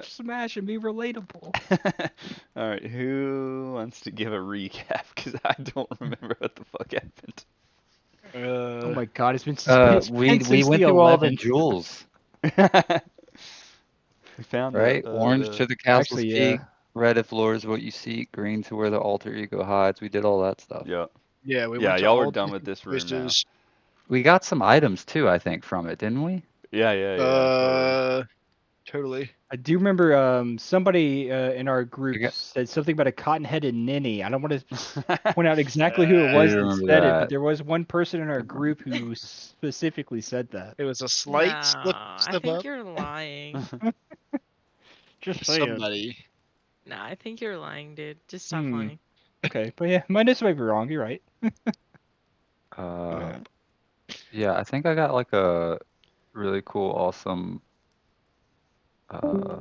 watch Smash and be relatable. All right, who wants to give a recap? Because I don't remember what the fuck happened. Oh Uh, my god, it's been We since the went through all the 11th. jewels, We found right? Orange the to the castle's Actually, peak, yeah. red if lore is what you seek, green to where the alter ego hides. We did all that stuff. yeah. yeah, we Yeah, went to y'all were all done with different this room now. places. We got some items too, I think, from it, didn't we? Yeah, totally. Totally. I do remember somebody in our group We got, said something about a cotton-headed ninny. I don't want to point out exactly who it I was do that remember said it, but that. there was one person in our group who specifically said that. It was a No, slight I slip think up. you're lying. Just saying. Somebody. No, I think you're lying, dude. Just stop Hmm. lying. Okay, but yeah, my notes might be wrong. You're right. Uh, yeah, I think I got like a really cool, awesome uh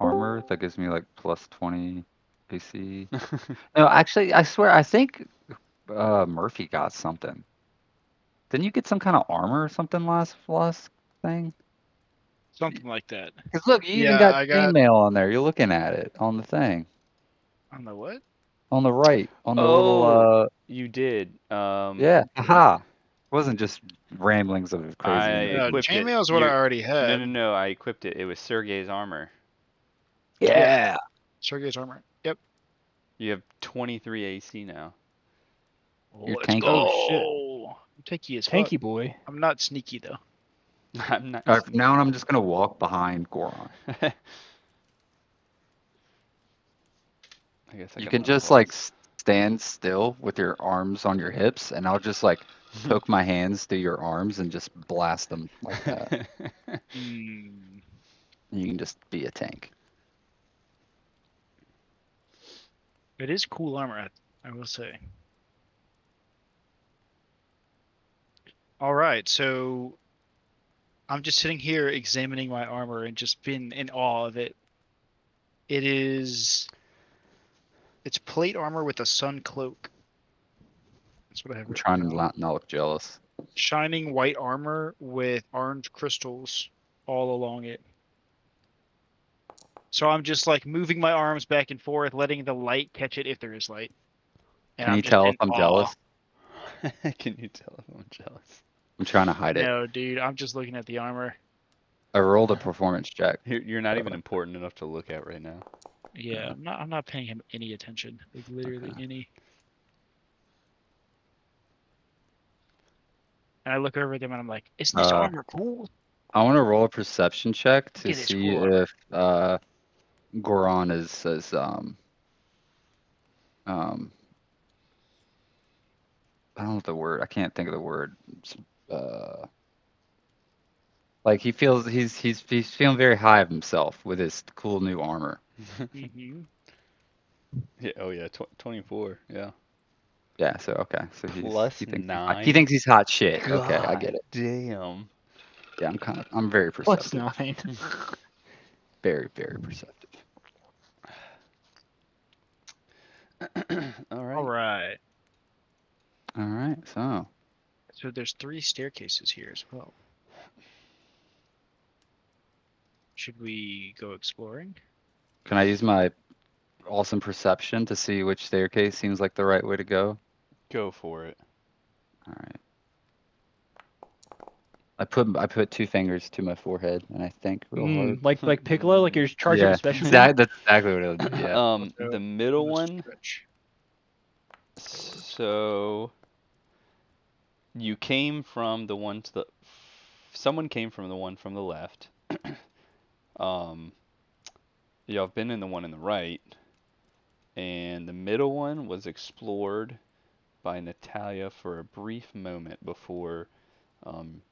armor that gives me like plus 20 AC. No, actually, I swear, I think Murphy got something. Didn't you get some kind of armor or something last thing? Something like that. Because look, you even Yeah, got I got chainmail on there. You're looking at it on the thing on the what? on the right, on the little Oh, you did. yeah, aha. Wasn't just ramblings of I crazy No, nerdy. equipped it. chainmail is what I You're already no, had. no, no. I equipped it. It was Sergei's armor. Yeah. Sergei's armor. Yep. You have 23 AC now. You're Let's tanky. go. Oh, shit. I'm tanky as fuck. Tanky boy. I'm not sneaky though. I'm not. All right, from now on, I'm just gonna walk behind Goron. I guess I You can can just like stand still with your arms on your hips, and I'll just like poke my hands through your arms and just blast them like that. Hmm. And you can just be a tank. It is cool armor, I will say. All right, so I'm just sitting here examining my armor and just been in awe of it. It's plate armor with a sun cloak. That's what I have I'm written trying to down. not look jealous. Shining white armor with orange crystals all along it. So I'm just like moving my arms back and forth, letting the light catch it if there is light. And Can I'm you just tell in if I'm awe. jealous? Can you tell if I'm jealous? I'm trying to hide it. No, dude, I'm just looking at the armor. I rolled a performance check. You're not even important enough to look at right now. Yeah, I'm not paying him any attention. Like literally Okay. any. And I look over at them and I'm like, isn't this armor cool? I want to roll a perception check to Look at this see cool armor. if Goron is I don't know the word. I can't think of the word. Like he's feeling very high of himself with his cool new armor. Mm-hmm. Yeah. Oh yeah. 24. Yeah. Yeah. So okay. So Plus he thinks he 9. thinks he's hot shit. Okay, I get God it. damn. Yeah, I'm very Plus perceptive. 9. Very very perceptive. All All right. right. All right. So So there's 3 staircases here as well. Should we go exploring? can I use my awesome perception to see which staircase seems like the right way to go? Go for it. All right. I put 2 fingers to my forehead and I think real hard. Like Piccolo, like you're charged up Yeah, a special beam. that's exactly what it was. Yeah. Let's go. The middle Let's one. stretch. So you came from the one to the. Someone came from the one from the left. um, y'all have been in the one in the right, and the middle one was explored by Natalia for a brief moment before um,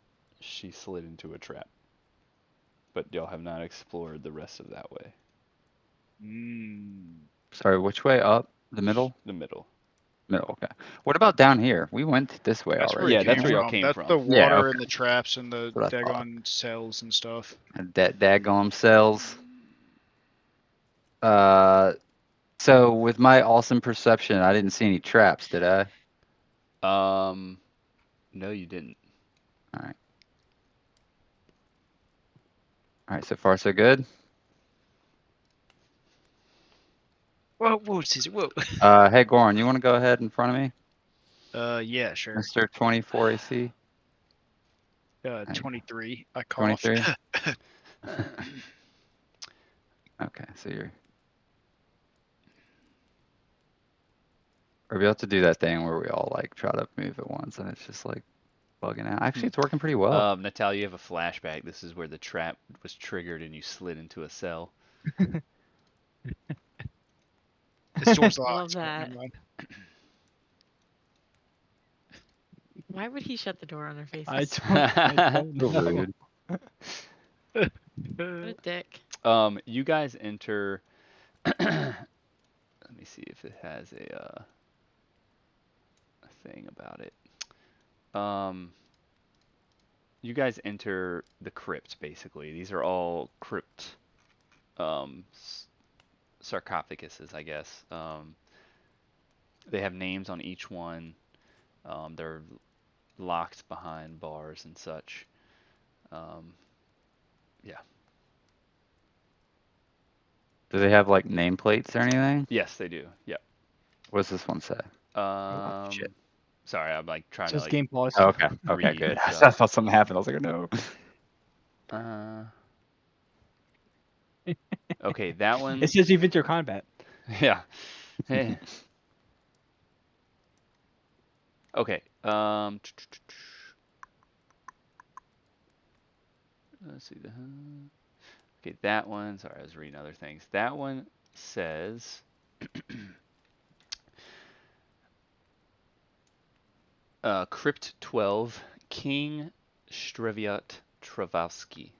she slid into a trap. But y'all have not explored the rest of that way. Sorry, which way up? The middle? The middle. Middle, okay. What about down here? We went this way That's where already. it Yeah, came that's where y'all from. came That's from. the Yeah, water okay. and the traps and the That's what I thought. daggone cells and stuff. That daggone cells. So with my awesome perception, I didn't see any traps, did I? No, you didn't. All right. All right, so far so good. whoa, Caesar, whoa. Hey, Goran, you want to go ahead in front of me? Yeah, sure. Mr. 24 AC? 23. I coughed. 23? Okay, so you're... Or we have to do that thing where we all like try to move at once and it's just like bugging out. Actually, it's working pretty well. Natalia, you have a flashback. This is where the trap was triggered and you slid into a cell. This door's Love locked. so that. never mind. Why would he shut the door on our faces? I don't So know. rude. What a dick. You guys enter. Let me see if it has a thing about it. You guys enter the crypt, basically. These are all crypt sarcophaguses, I guess. They have names on each one. They're locked behind bars and such. Yeah. Do they have like nameplates or anything? Yes, they do. Yep. What does this one say? Shit. Sorry, I'm like trying to Just like. game plus. Oh, okay, okay, read good. I stuff. thought something happened. I was like, oh, no. Okay, that one. It says you've entered combat. Yeah. Hey. Okay. Let's see. Okay, that one. Sorry, I was reading other things. That one says. Crypt 12, King Streviot Travasky,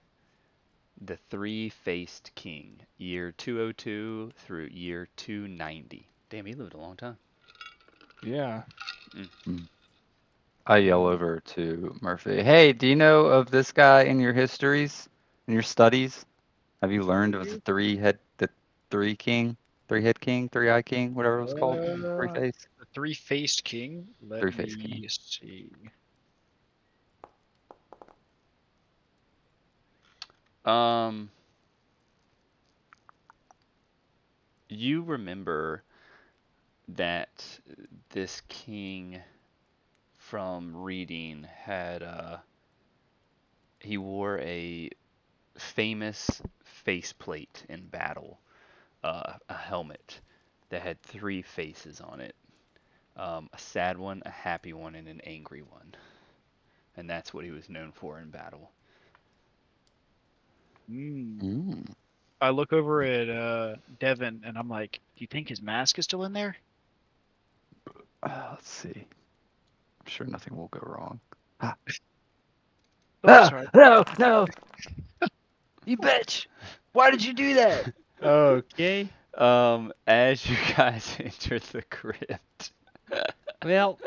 the Three-Faced King, year 202 through year 290. Damn, he lived a long time. Yeah. I yell over to Murphy. Hey, do you know of this guy in your histories, in your studies? Have you learned of the three-head king, three-eye king, whatever it was called, three-face? The three-faced king. Let Three-faced me king. see. You remember that this king from reading had he wore a famous faceplate in battle, a helmet that had three faces on it, a sad one, a happy one, and an angry one, and that's what he was known for in battle. I look over at Devin and I'm like, do you think his mask is still in there? Let's see. I'm sure nothing will go wrong. Oh, sorry. No! You bitch! Why did you do that? Okay. As you guys enter the crypt, Well,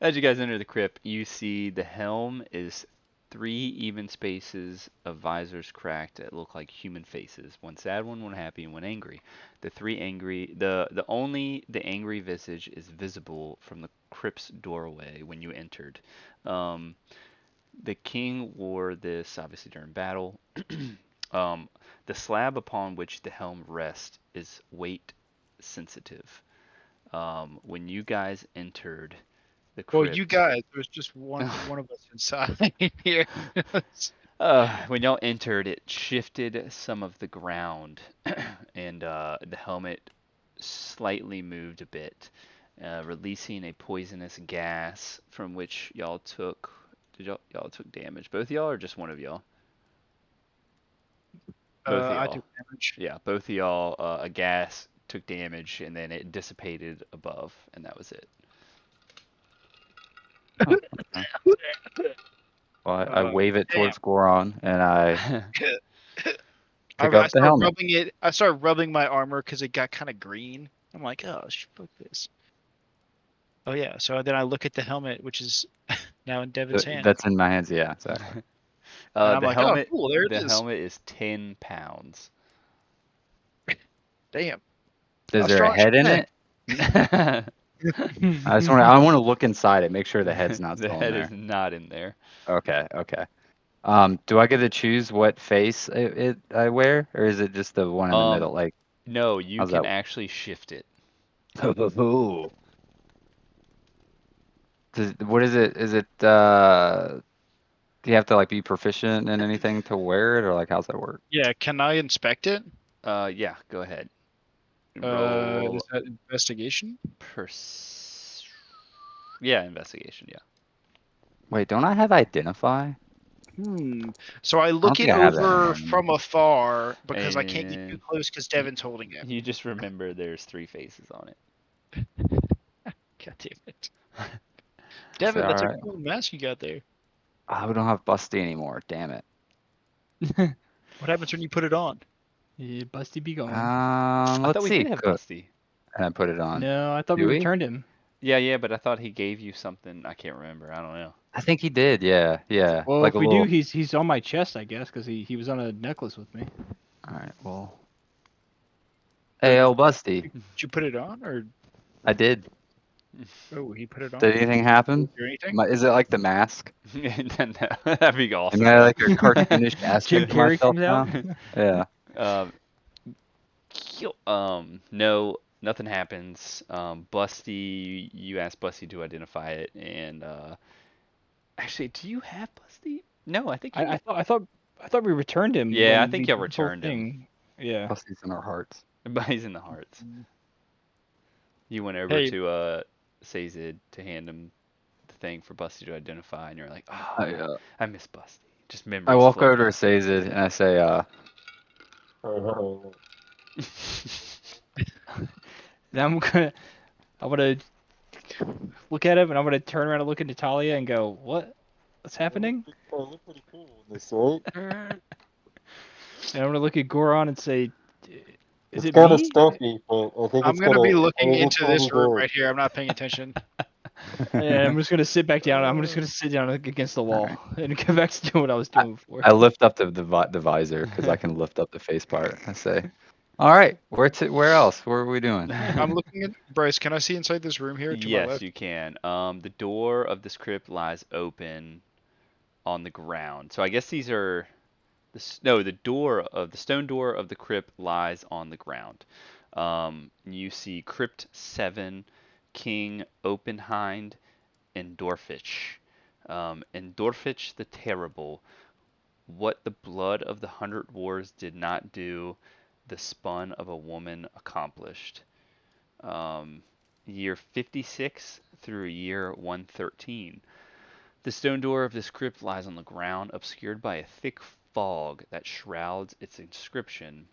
as you guys enter the crypt, you see the helm is 3 even spaces of visors cracked that look like human faces. One sad one, one happy, and one angry. The only angry visage is visible from the crypt's doorway when you entered. The king wore this obviously during battle. The slab upon which the helm rests is weight sensitive. When you guys entered the crypt, Well, you guys, there's just one of us inside here. when y'all entered, it shifted some of the ground, and the helmet slightly moved a bit, releasing a poisonous gas from which y'all took. Y'all took damage? Both of y'all, or just one of y'all? Both of y'all. I took damage. Yeah, both of y'all. A gas took damage, and then it dissipated above, and that was it. Well, I wave it towards Goron and I pick I up the started helmet. rubbing it. I started rubbing my armor because it got kind of green. I'm like, oh, fuck this. Oh yeah. So then I look at the helmet, which is now in Devin's hand. That's in my hands, yeah, exactly. I'm The like, helmet. oh, cool, there it The is. helmet is 10 pounds. Damn. Is How there a strong head in is it? I want to look inside it, make sure the head's not The still head in is not in there. there. Okay. Do I get to choose what face I wear, or is it just the one in the middle? Like, No, you How's can that? actually shift it. Ooh. What is it? Is it do you have to like be proficient in anything to wear it, or like how's that work? Yeah, can I inspect it? Yeah, go ahead. Is Roll that investigation? yeah, investigation, yeah. Wait, don't I have identify? So I look think it I have that over in from afar because I can't get too And close because Devin's holding it. you just remember there's 3 faces on it. God damn it. Is Devin, that that's alright? a cool mask you got there. Oh, we don't have Busty anymore. Damn it. What happens when you put it on? Yeah, Busty be gone. I Let's thought we see. did have Cook. Busty. And I put it on. No, I thought Do we we? returned him. Yeah, but I thought he gave you something. I can't remember. I don't know. I think he did. Yeah. Well, Like if a we little. do, he's on my chest, I guess, because he was on a necklace with me. All right. Well. Hey, old Busty. Did you put it on or I did. oh he put it on? Did anything happen? Or anything? Is it like the mask? No, that'd be awesome. Am I like a cartoonish aspect of Carrey myself comes out. now? Yeah. No, nothing happens. Busty, you asked Busty to identify it, and actually, do you have Busty? No, I think you. I thought we returned him. Yeah, I when think we y'all did the whole returned him. thing. Yeah. Busty's in our hearts. But he's in the hearts. You went over Hey. to Sazid to hand him the thing for Busty to identify, and you're like, oh, I I miss Busty. Just memories. I walk over flooding. to Sazid and I say, Then I'm gonna look at him and I'm gonna turn around and look at Natalia and go, what's happening? Er, And I'm gonna look at Goron and say, is it kind of me? stuffy, but I think I'm it's gonna be I looking think into it's this gonna room go. right here. I'm not paying attention. And I'm just gonna sit back down. I'm just gonna sit down against the wall and go back to doing what I was doing before. I lift up the visor because I can lift up the face part. I say, all right, where else? Where are we doing? I'm looking at Bryce. Can I see inside this room here to my Yes, left? you can. The door of this crypt lies open on the ground. So I guess these are the door of the stone door of the crypt lies on the ground. You see Crypt 7, King Openhind, and Dorfich. And Dorfich the Terrible, what the blood of the 100 Wars did not do, the spun of a woman accomplished. Year 56 through year 113. The stone door of this crypt lies on the ground, obscured by a thick fog that shrouds its inscription.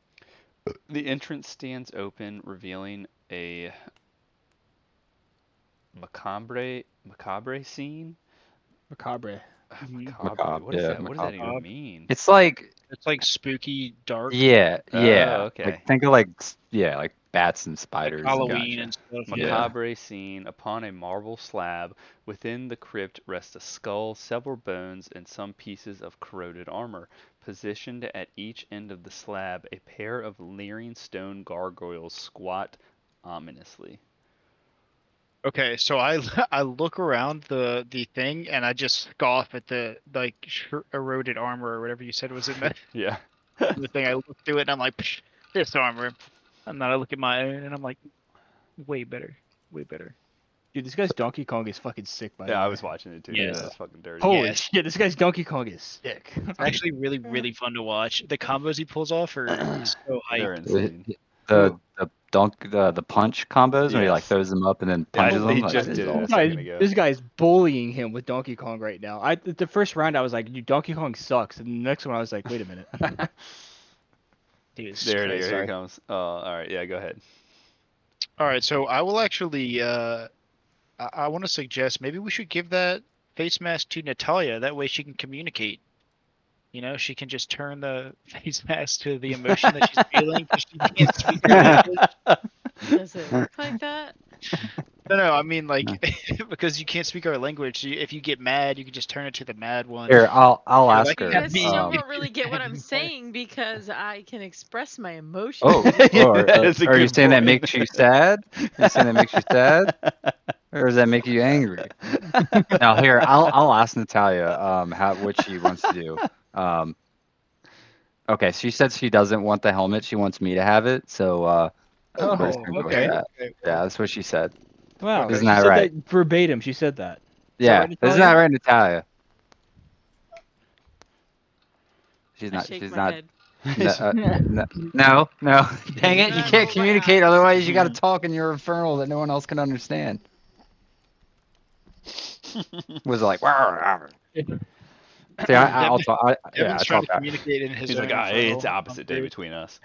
The entrance stands open, revealing a macabre scene. Macabre. Macabre. What is yeah, that? What does that macabre. even mean? It's like, It's like spooky, dark, yeah. okay. Like, think of like bats and spiders. and Halloween gotcha. and stuff. Yeah. Macabre scene. Upon a marble slab within the crypt rests a skull, several bones, and some pieces of corroded armor. Positioned at each end of the slab, a pair of leering stone gargoyles squat ominously. Okay, so I I look around the thing and I just scoff at the like eroded armor or whatever you said was in Yeah. the thing. I look through it and I'm like, Psh, this armor. And then I look at my own and I'm like, way better, way better. Dude, this guy's Donkey Kong is fucking sick, by the Yeah, way. I was watching it too. Yeah, Yes. that's fucking dirty. Holy Yes. shit, this guy's Donkey Kong is sick. It's actually really fun to watch. The combos he pulls off are so They're hype. insane. The punch combos where he like Yes. throws them up and then Yeah, punches he them. just That's did it. awesome. a second ago. This guy's bullying him with Donkey Kong right now. The first round I was like, dude, Donkey Kong sucks. And the next one I was like, wait a minute. Dude, it's There it crazy. is. Here it comes. All right. Yeah, go ahead. All right, so I will actually I want to suggest maybe we should give that face mask to Natalia. That way she can communicate. You know, she can just turn the face mask to the emotion that she's feeling because she can't speak her language. Does it look like that? No, I mean like because you can't speak our language. If you get mad, you can just turn it to the mad one. Here, I'll Yeah, ask like You her. that guys me. still um, don't really get what I'm saying because I can express my emotions. Oh, Yeah, are, that is a are you good saying that point. makes you sad? Are you saying that makes you sad, or does that make you angry? Now, here, I'll ask Natalia what she wants to do. Okay, she said she doesn't want the helmet. She wants me to have it. So we're just Oh, gonna go with okay. that. Okay, Yeah, well, that's what she said. Wow, Okay. Isn't she that said right? that verbatim. She said that. Is that Yeah, right, isn't Natalia? that right, Natalia? She's I not. shake She's my not. head. No. Dang it! And You I can't roll my communicate. eyes. Otherwise, you got to talk in your infernal that no one else can understand. Was like, "Rawr, rawr." See, I'll talk. Yeah, I Devin's trying talk to back. communicate in his He's own like, hey, it's infernal. opposite day between us.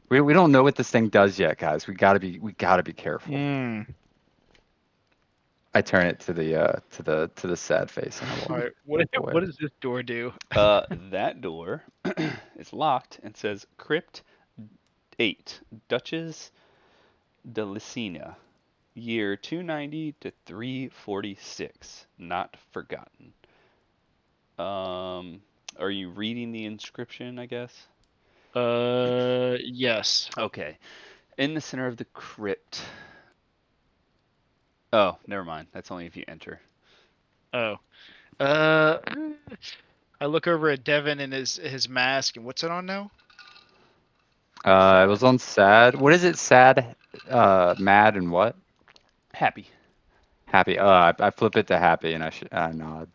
We don't know what this thing does yet, guys. We gotta be careful. Mm. I turn it to the sad face and I All walk right, away. what does this door do? That door is locked and says Crypt 8, Duchess de Lucina, year 290 to 346, not forgotten. Are you reading the inscription, I guess? Yes. Okay. In the center of the crypt. Oh, never mind. That's only if you enter. Oh. I look over at Devin and his mask, and what's it on now? It was on sad. What is it? Sad, mad, and what? Happy. Happy. I flip it to happy and I nod.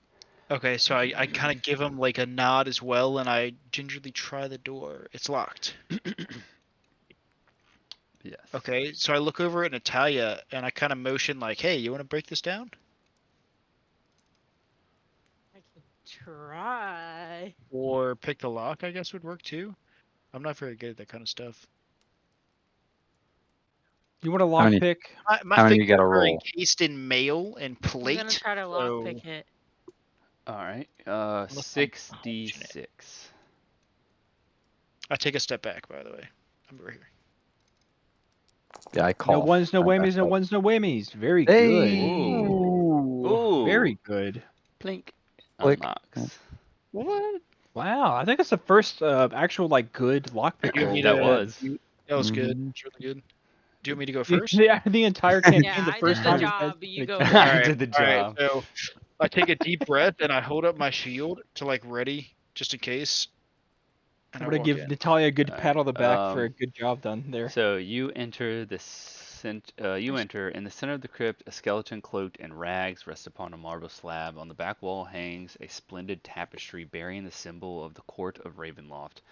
Okay, so I kind of give him like a nod as well, and I gingerly try the door. It's locked. Yes. Okay, so I look over at Natalia, and I kind of motion like, "Hey, you want to break this down?" I can try. Or pick the lock, I guess would work too. I'm not very good at that kind of stuff. You want a How many? lockpick? My How many you fingers gotta are roll? encased in mail and I'm gonna plate. try to so lockpick it. All right. Unless I'm punching it. 6d6. I take a step back, by the way. I'm over here. Yeah, I No cough. ones, no I back whammies, no up. ones, no whammies. Very Hey. good. Ooh. Very good. Plink. Click. Unlocks. What? Wow, I think that's the first actual like good lockpick Do you want roll. me That to? was. That was good. Mhm. It's really good. Do you want me to go first? The entire campaign, Yeah, the I first did the time these guys job. You played go each first. other. I did the job. So I take a deep breath and I hold up my shield to like ready, just in case. And I'm I gonna walk give in. Natalia a good Alright, pat on the back for a good job done there. So you enter you enter in the center of the crypt. A skeleton cloaked in rags rests upon a marble slab. On the back wall hangs a splendid tapestry bearing the symbol of the court of Ravenloft,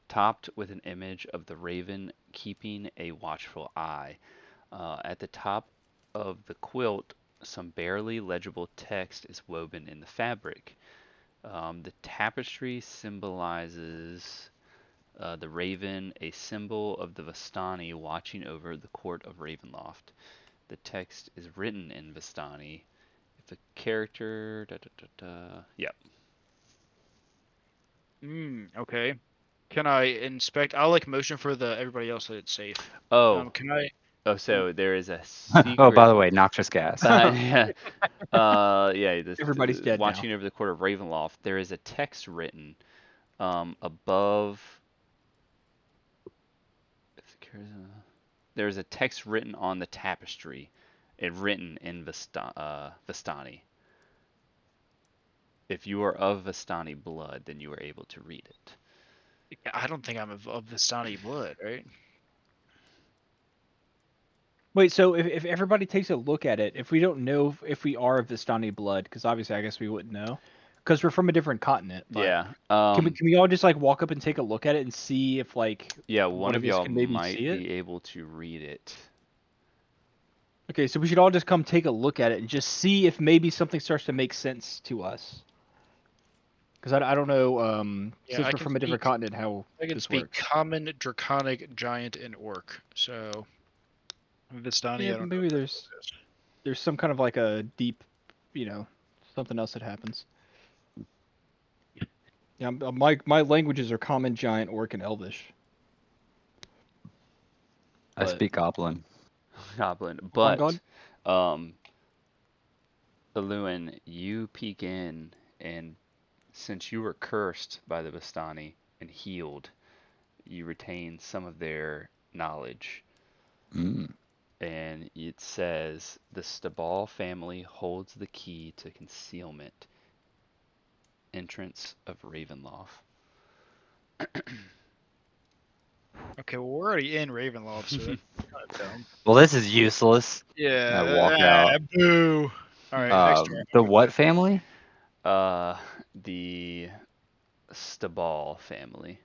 topped with an image of the raven keeping a watchful eye. At the top of the quilt, some barely legible text is woven in the fabric. The tapestry symbolizes the raven, a symbol of the Vistani watching over the court of Ravenloft. The text is written in Vistani. If a character, yep. Okay. Can I inspect? I'll like motion for the everybody else that it's safe. Oh, Can I? so there is a Oh, by secret. the way, noxious gas. Yeah, Everybody's dead now. watching over the court of Ravenloft. There is a text written above. There's a text written on the tapestry, written in Vistani. If you are of Vistani blood, then you are able to read it. I don't think I'm of Vistani blood, right? Wait, so if everybody takes a look at it, if we don't know if we are of Vistani blood, because obviously I guess we wouldn't know, because we're from a different continent. But Yeah. can we all just like walk up and take a look at it and see if like Yeah, one one of of us y'all can maybe might see it? be able to read it. Okay, so we should all just come take a look at it and just see if maybe something starts to make sense to us. Because I don't know, Yeah, since I we're can from a different speak- continent, how I can this speak works. common, draconic, giant, and orc. So Vistani, Yeah, I don't know. maybe there's some kind of like a deep, something else that happens. Yeah, my languages are common, giant, orc, and elvish. I But- speak goblin. Goblin. on But God? Eluin, you peek in, and since you were cursed by the Vistani and healed, you retain some of their knowledge. Mm. And it says the Stabal family holds the key to concealment, entrance of Ravenloft. Okay, well we're already in Ravenloft, so that's kind of dumb. Well, this is useless. Yeah. I walk out. Boo. All right. Next turn. The what family? The Stabal family.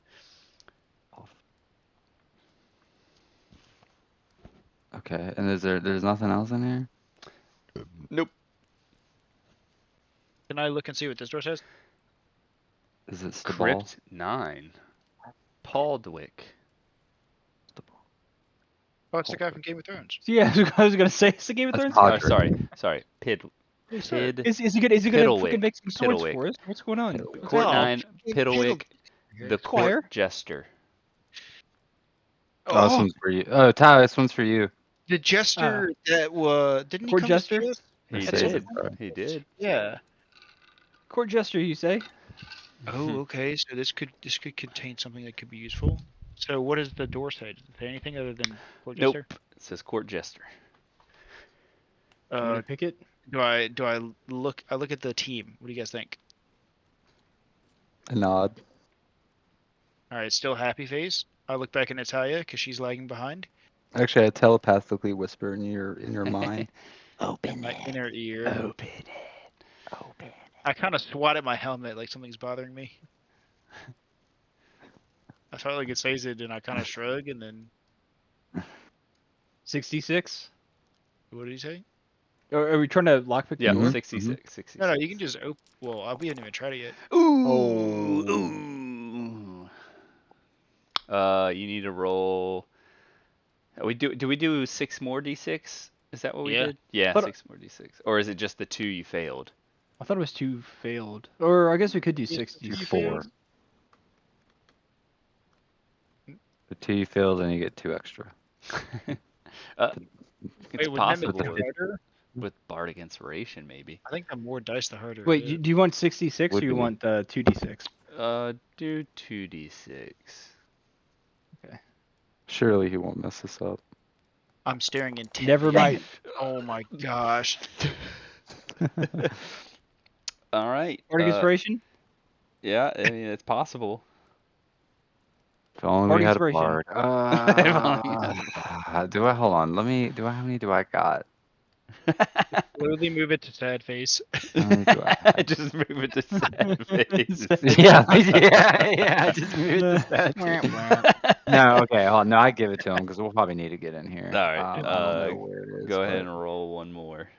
Okay, and there's nothing else in here? Nope. Can I look and see what this door says? Is it Stabal? Crypt 9. Paldwick. Oh, it's the guy from Game of Thrones. Yeah, I was gonna say it's the Game of That's Thrones. Pod- Oh, Podrick. sorry. Pid. Is Is he gonna Piddlewick. freaking make some swords Piddlewick. for us? What's going on? Piddlewick. Court No, 9, Pid- Piddlewick, Piddle- the Squire. Court Jester. Oh, this one's for you. Oh, Tyler, this one's for you. the jester that didn't he Court come jester? to see us? He That's did. it, bro. He did. Yeah. Court jester, you say? Oh, okay. So this could contain something that could be useful. So what does the door say? Does it say anything other than court Nope. jester? It says Court Jester. Want me to pick it? Do I look? I look at the team. What do you guys think? A nod. All right, still happy face. I look back at Natalia because she's lagging behind. Actually, I telepathically whisper in your mind. In my inner ear. Open it. Open it. I kind of swat at my helmet like something's bothering me. I finally get says it, and I kind of shrug, and then 66. what did he say? Or are we trying to lockpick the Yeah, door? 66. 66. No, you can just open. Well, we haven't even tried it yet. Ooh. Oh. Ooh. You need to roll. Do we do 6 more d6? Is that what we Yeah. did? Yeah, But- 6 more d6. Or is it just the 2 you failed? I thought it was 2 failed. Or I guess we could do 60. 4. The 2 you failed, and you get 2 extra. It's Wait, wouldn't that possible make it with, harder? with Bardic Inspiration, maybe. I think the more dice, the harder. Wait, it is. do you want 66 or Would you be. want 2d6? Do 2d6. Surely he won't mess this up. I'm staring intently. Never mind. Oh my gosh. All right. Bardic Inspiration? Yeah, I mean, it's possible. If only Bardic we had a inspiration. bard. Do I? Hold on. How many do I got? Slowly move it to sad face. How many do I Just move it to sad face. yeah. Just move it to sad. No, okay. Hold on. No, I give it to him because we'll probably need to get in here. All right, I don't know where it is. Go ahead but- and roll one more.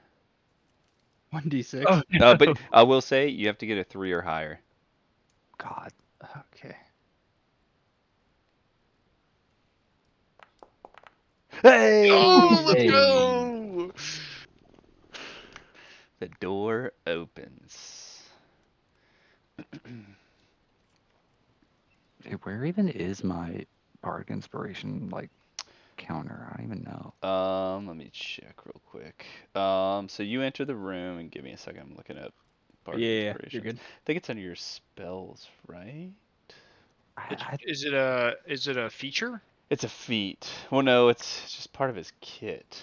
1d6. Oh, But I will say you have to get a 3 or higher. God. Okay. Hey! Oh, let's Hey. go! The door opens. Hey, where even is my bardic inspiration like counter? I don't even know. Let me check real quick. So you enter the room and give me a second. I'm looking up Bardic Yeah, you're Inspirations. good. I think it's under your spells, right? Is it a feature? It's a feat. Well, no, it's just part of his kit.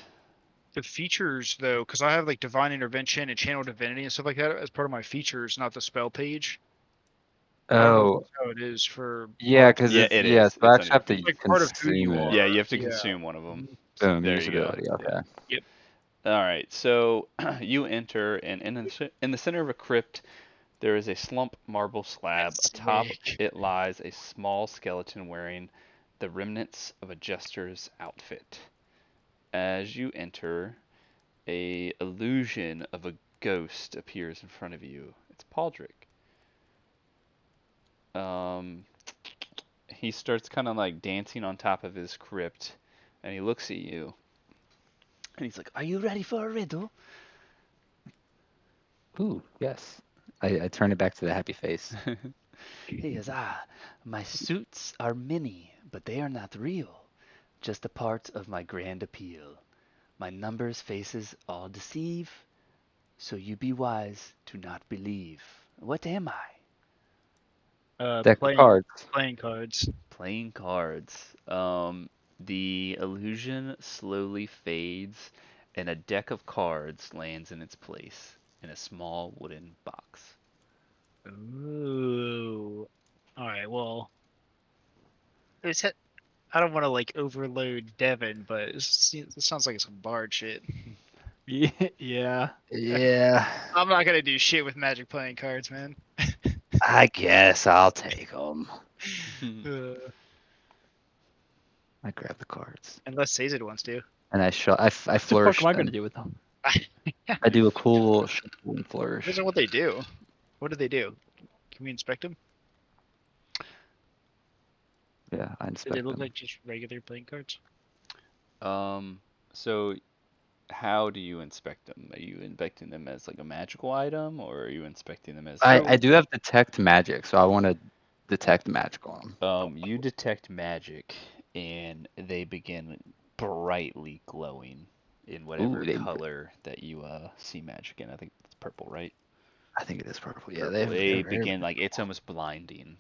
The features though, because I have like divine intervention and channel divinity and stuff like that as part of my features, not the spell page. I don't know if Oh, that's how it is for. yeah, because Yeah, it's it yeah, is. so I It's actually have to It's like part of who you consume it. are. Yeah, you have to Yeah. consume one of them. Boom, There you go. usability. Okay. All right, so you enter, and in the center of a crypt, there is a slump marble slab. That's Atop sick. it lies a small skeleton wearing the remnants of a jester's outfit. As you enter, a illusion of a ghost appears in front of you. It's Paldrick. He starts kind of like dancing on top of his crypt, and he looks at you. And he's like, "Are you ready for a riddle?" Ooh, yes. I turn it back to the happy face. He is, my suits are many, but they are not real. Just a part of my grand appeal. My numbers, faces, all deceive. So you be wise to not believe. What am I? Deck of cards. Playing cards. Playing cards. The illusion slowly fades, and a deck of cards lands in its place in a small wooden box. Ooh. All right. Well, It's I don't want to like overload Devin, but it sounds like some bard shit. Yeah. Yeah, I'm not gonna do shit with Magic playing cards, man. I guess I'll take them. I grab the cards Unless Sazed wants to. and I What the flourish. fuck am I gonna them. do with them? I do a cool little shuffle and flourish. Depends on what they do. What do they do? Can we inspect them? Yeah, I Do inspect they look them. like just regular playing cards? So how do you inspect them? Are you inspecting them as like a magical item, or are you inspecting them as I do have detect magic, so I want to detect magic on them. you detect magic and they begin brightly glowing in whatever they- color that you see magic in. I think it's purple, right? I think it is purple. Yeah, Purple. they're very begin like it's almost blinding.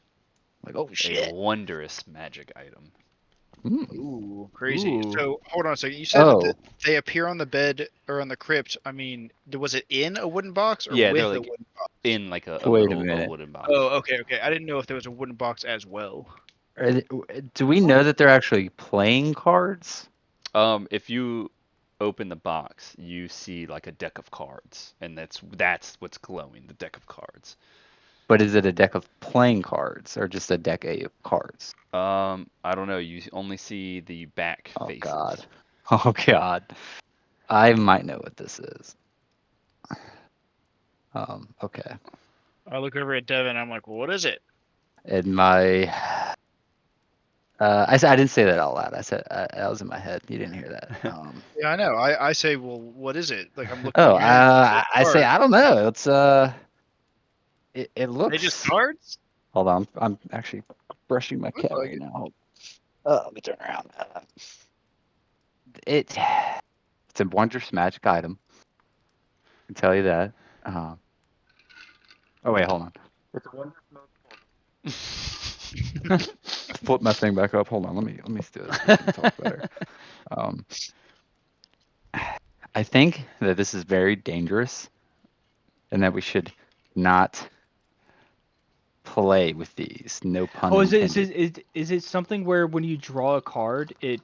like, oh A shit. wondrous magic item. Ooh, crazy. Ooh. So hold on a second. You said Oh. that they appear on the bed or on the crypt. I mean, was it in a wooden box or Yeah, with they're a like wooden box? in like a Wait a little minute. wooden box. Oh, okay. I didn't know if there was a wooden box as well. Do we know that they're actually playing cards? If you open the box, you see like a deck of cards, and that's what's glowing, the deck of cards. But is it a deck of playing cards or just a deck of cards? I don't know. You only see the back Oh faces. god. Oh god. I might know what this is. Okay. I look over at Devin. I'm like, well, what is it? In my I didn't say that out loud. I said that was in my head. You didn't hear that. Yeah, I know. I say, well, what is it? Like I'm looking. Oh, at your hand, I say cards. I don't know. It's it They looks. just cards? Hold on, I'm actually brushing my Looks cat like right it. now. Let me turn around. It's a wondrous magic item. I can tell you that. Oh wait, hold on. It's a wondrous magic. Flip my thing back up. Hold on. Let me do this. So we can talk better. I think that this is very dangerous, and that we should not play with these. No pun Oh, is intended. is it something where when you draw a card, it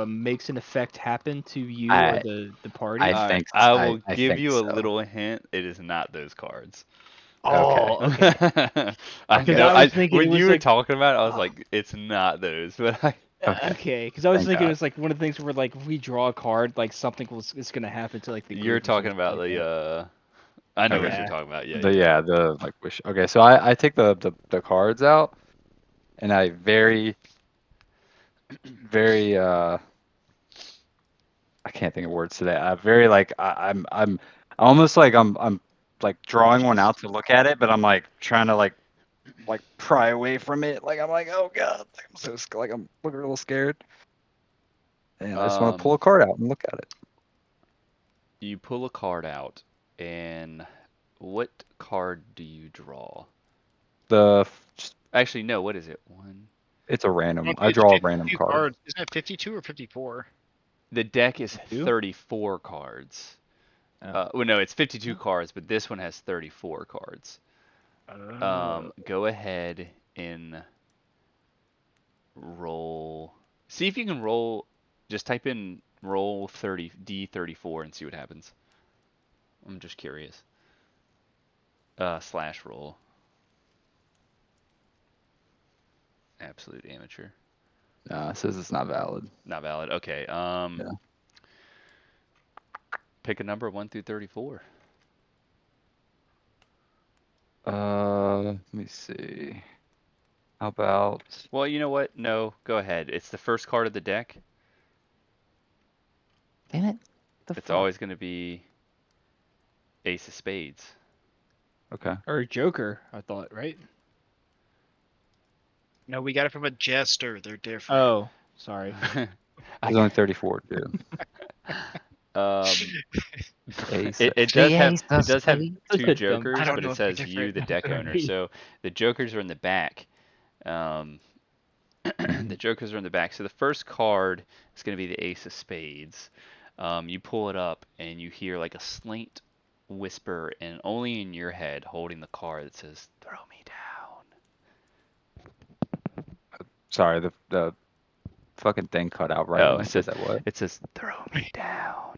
makes an effect happen to you or I- the party? I All right, think I will I give think you a so. little hint. It is not those cards. Oh, okay. I Because know. I was thinking when it was you were like- talking about it, I was like, it's not those. But Okay, because I was Thank thinking God. it's like one of the things where like if we draw a card, like something is gonna happen to like the you're group or something talking about like that. the. I know what Okay. you're talking about. Yeah. The like wish. Okay, so I take the cards out, and I very I can't think of words today. I very like I'm almost like I'm like drawing one out to look at it, but I'm like trying to like pry away from it. Like I'm like, oh god, like, I'm so like I'm looking a little scared, and I just want to pull a card out and look at it. You pull a card out, and what card do you draw? Actually, no. What is it? One. It's a random. It's I draw a 52 random card. cards. Isn't it 52 or 54? The deck is 52? 34 cards. Oh. Well, no, it's 52 cards, but this one has 34 cards. Go ahead and roll. See if you can roll. Just type in roll D34 and see what happens. I'm just curious. Slash roll. Absolute amateur. It says it's not valid. Not valid. Okay. Pick a number 1 through 34. Let me see. How about Well, you know what? No, go ahead. It's the first card of the deck. damn it? It's always going to be Ace of Spades. Okay. Or Joker, I thought, right? No, we got it from a jester. They're different. Oh, sorry. There's only 34 too. It does have Look two at them. jokers, I don't but know it if they're says you, different. the deck owner. So the jokers are in the back. The jokers are in the back. So the first card is going to be the Ace of Spades. You pull it up and you hear like a slight whisper, and only in your head, holding the card that says "Throw me down." Sorry, the fucking thing cut out right Oh, when I it said says that. What? it says throw me down.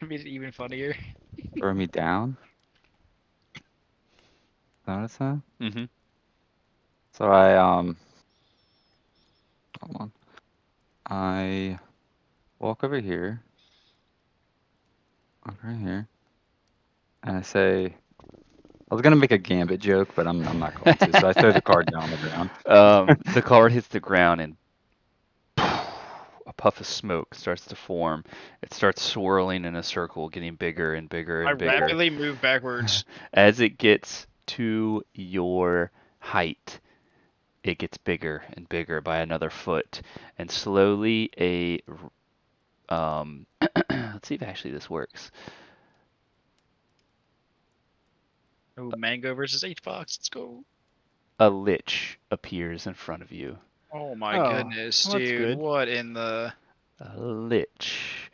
Made it even funnier. Throw me down? Is that what it said? Mm-hmm. So hold on. I walk over here, and I say, I was gonna make a Gambit joke, but I'm not going to. So I throw the card down on the ground. The card hits the ground and a puff of smoke starts to form. It starts swirling in a circle, getting bigger and bigger I and bigger. rapidly move backwards. As it gets to your height, it gets bigger and bigger by another foot, and slowly let's see if actually this works. Oh, Mango versus H-Fox. Let's go. A lich appears in front of you. Oh my Oh, goodness, well, that's dude. good. What in the... A lich.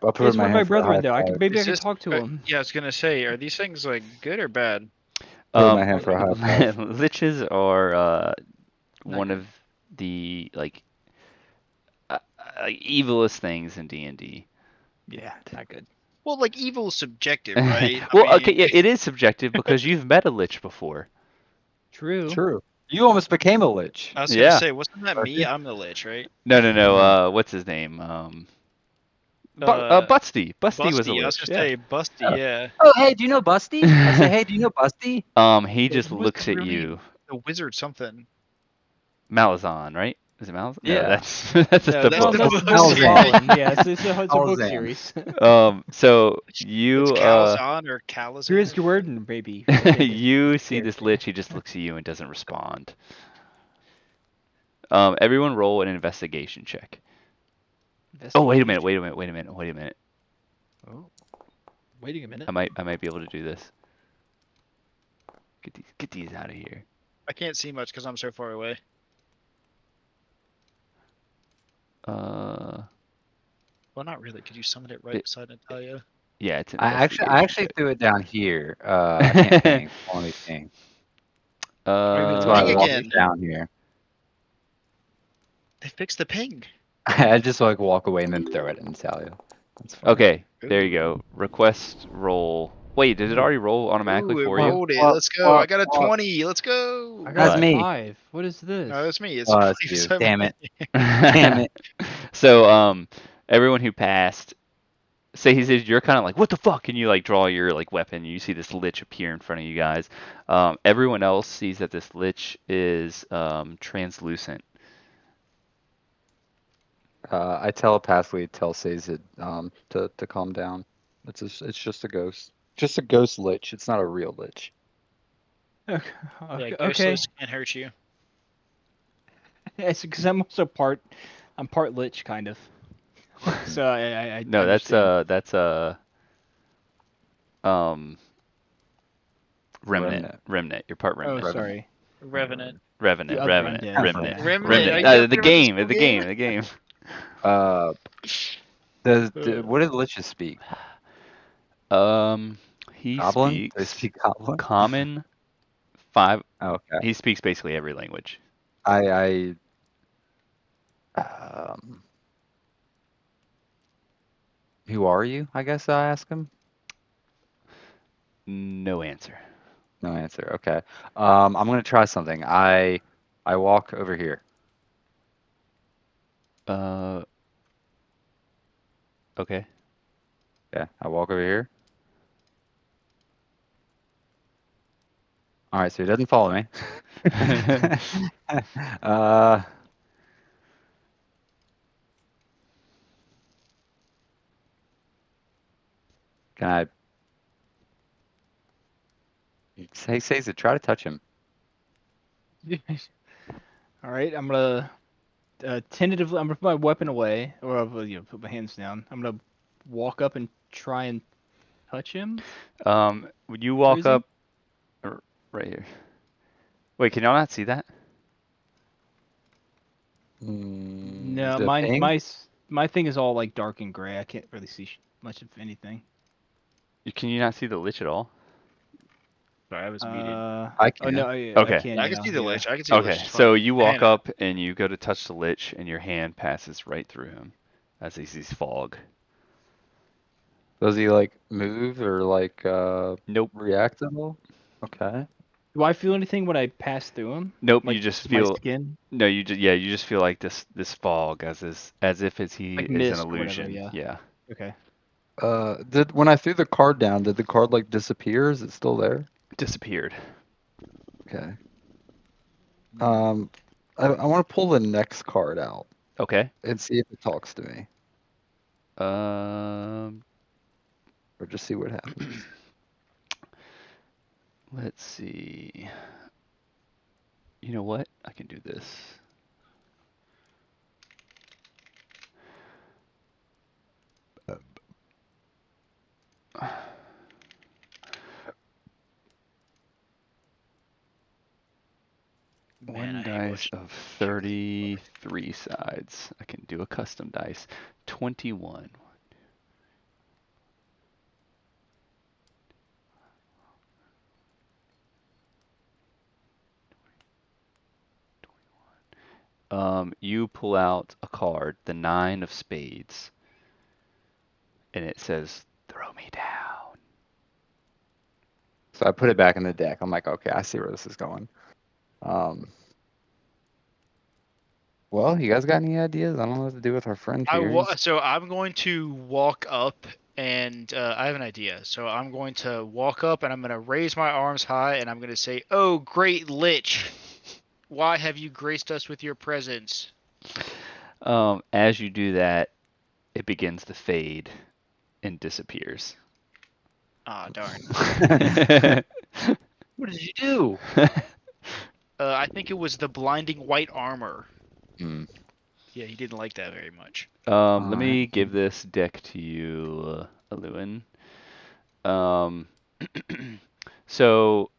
I'll put It's my one of my hand for a brethren high though. five. Maybe I Is can this- talk to him. Yeah, I was gonna say, are these things like good or bad? Put my hand for a high five. Liches are Not one good. of the evilest things in D&D. Yeah, not good. Well, like evil is subjective, right? I Well, mean, okay, yeah, it is subjective because you've met a lich before. True. True. You almost became a lich. I was Yeah. gonna say, wasn't that me? Okay. I'm the lich, right? No. What's his name? Busty. Busty was a Busty. I was lich. gonna Yeah. say Busty. Yeah. Oh, hey, do you know Busty? I say, hey, do you know Busty? He just What was looks his at real name? you. The wizard something. Malazan, right? Is it Malazan? No, Yeah. that's that's No, the that's No, book. the that's book Fallen. series. Yeah, it's a book Alzan. series. So you It's Calzon or Calazan. Here is Jordan, baby. you see this lich, he just looks at you and doesn't respond. Everyone roll an investigation check. Oh, wait a minute. Oh, waiting a minute. I might be able to do this. Get these out of here. I can't see much because I'm so far away. Uh, Well, not really. Could you summon it right beside Natalia? yeah, it's an I actually investigation threw it down here. I can't ping. Only ping. check. That's why I Ping walked again. down here. They fixed the ping. I just like walk away and then throw it at Natalia. That's fine. Okay, there you go. Request roll. Wait, did it already roll automatically Ooh, it for you? rolled it. What? Let's go. I got a What? 20. Let's go. I That's got me. 5. What is this? No, that's me. It's Oh, that's 20, you. so Damn it. many. Damn it. So, everyone who passed, say he says you're kind of like, what the fuck? And you like draw your like weapon. You see this lich appear in front of you guys. Everyone else sees that this lich is translucent. I telepathically tell Sazed to calm down. It's just a ghost. Just a ghost lich. It's not a real lich. Yeah, Okay. ghostless can't hurt you. It's because I'm also part lich kind of. So I No, understand. that's Remnant. You're part Oh, Remnant. sorry. Revenant. Revenant. The other Revenant. Undead. Remnant. Yeah. Remnant. Remnant. I can't The remember game. this The game. game. What did liches speak? He Goblin? Do they speaks speak Goblin? Common. 5. Okay. He speaks basically every language. Who are you? I guess I ask him. No answer. No answer. Okay. I'm gonna try something. I walk over here. Okay. Yeah, I walk over here. All right, so he doesn't follow me. Can I? Say to try to touch him. All right, I'm gonna tentatively. I'm gonna put my weapon away, or put my hands down. I'm gonna walk up and try and touch him. Would you walk is he? up right here? Wait, can y'all not see that? No, The mine ping? my thing is all like dark and gray. I can't really see much of anything. Can you not see the lich at all? Sorry, I was muted. I Oh can. no, I Okay. can I can now, see the yeah. lich. I can see the lich. Okay, It's so fine. you walk Hannah. up and you go to touch the lich, and your hand passes right through him as he sees fog. Does he like move or like Nope. react at all? Okay. Do I feel anything when I pass through him? Nope. Like You just does my feel skin, no. You just feel like this fog as if he like is an mist or whatever. illusion. Yeah. Okay. When I threw the card down, did the card like disappear? Is it still there? Disappeared. Okay. I want to pull the next card out Okay. and see if it talks to me, Um. or just see what happens. Let's see. You know what? I can do this. Man, I One hate dice watching of 33 sides. I can do a custom dice. 21. You pull out a card, the 9 of spades, and it says, "Throw me down." So I put it back in the deck. I'm like, okay, I see where this is going. Well, you guys got any ideas? I don't know what to do with our friend here. So I'm going to walk up and I have an idea. So I'm going to walk up and I'm going to raise my arms high and I'm going to say, "Oh, great lich, why have you graced us with your presence?" As you do that, it begins to fade and disappears. Ah, darn. What did you do? I think it was the blinding white armor. Hmm. Yeah, he didn't like that very much. Let me give this deck to you, Aluin. So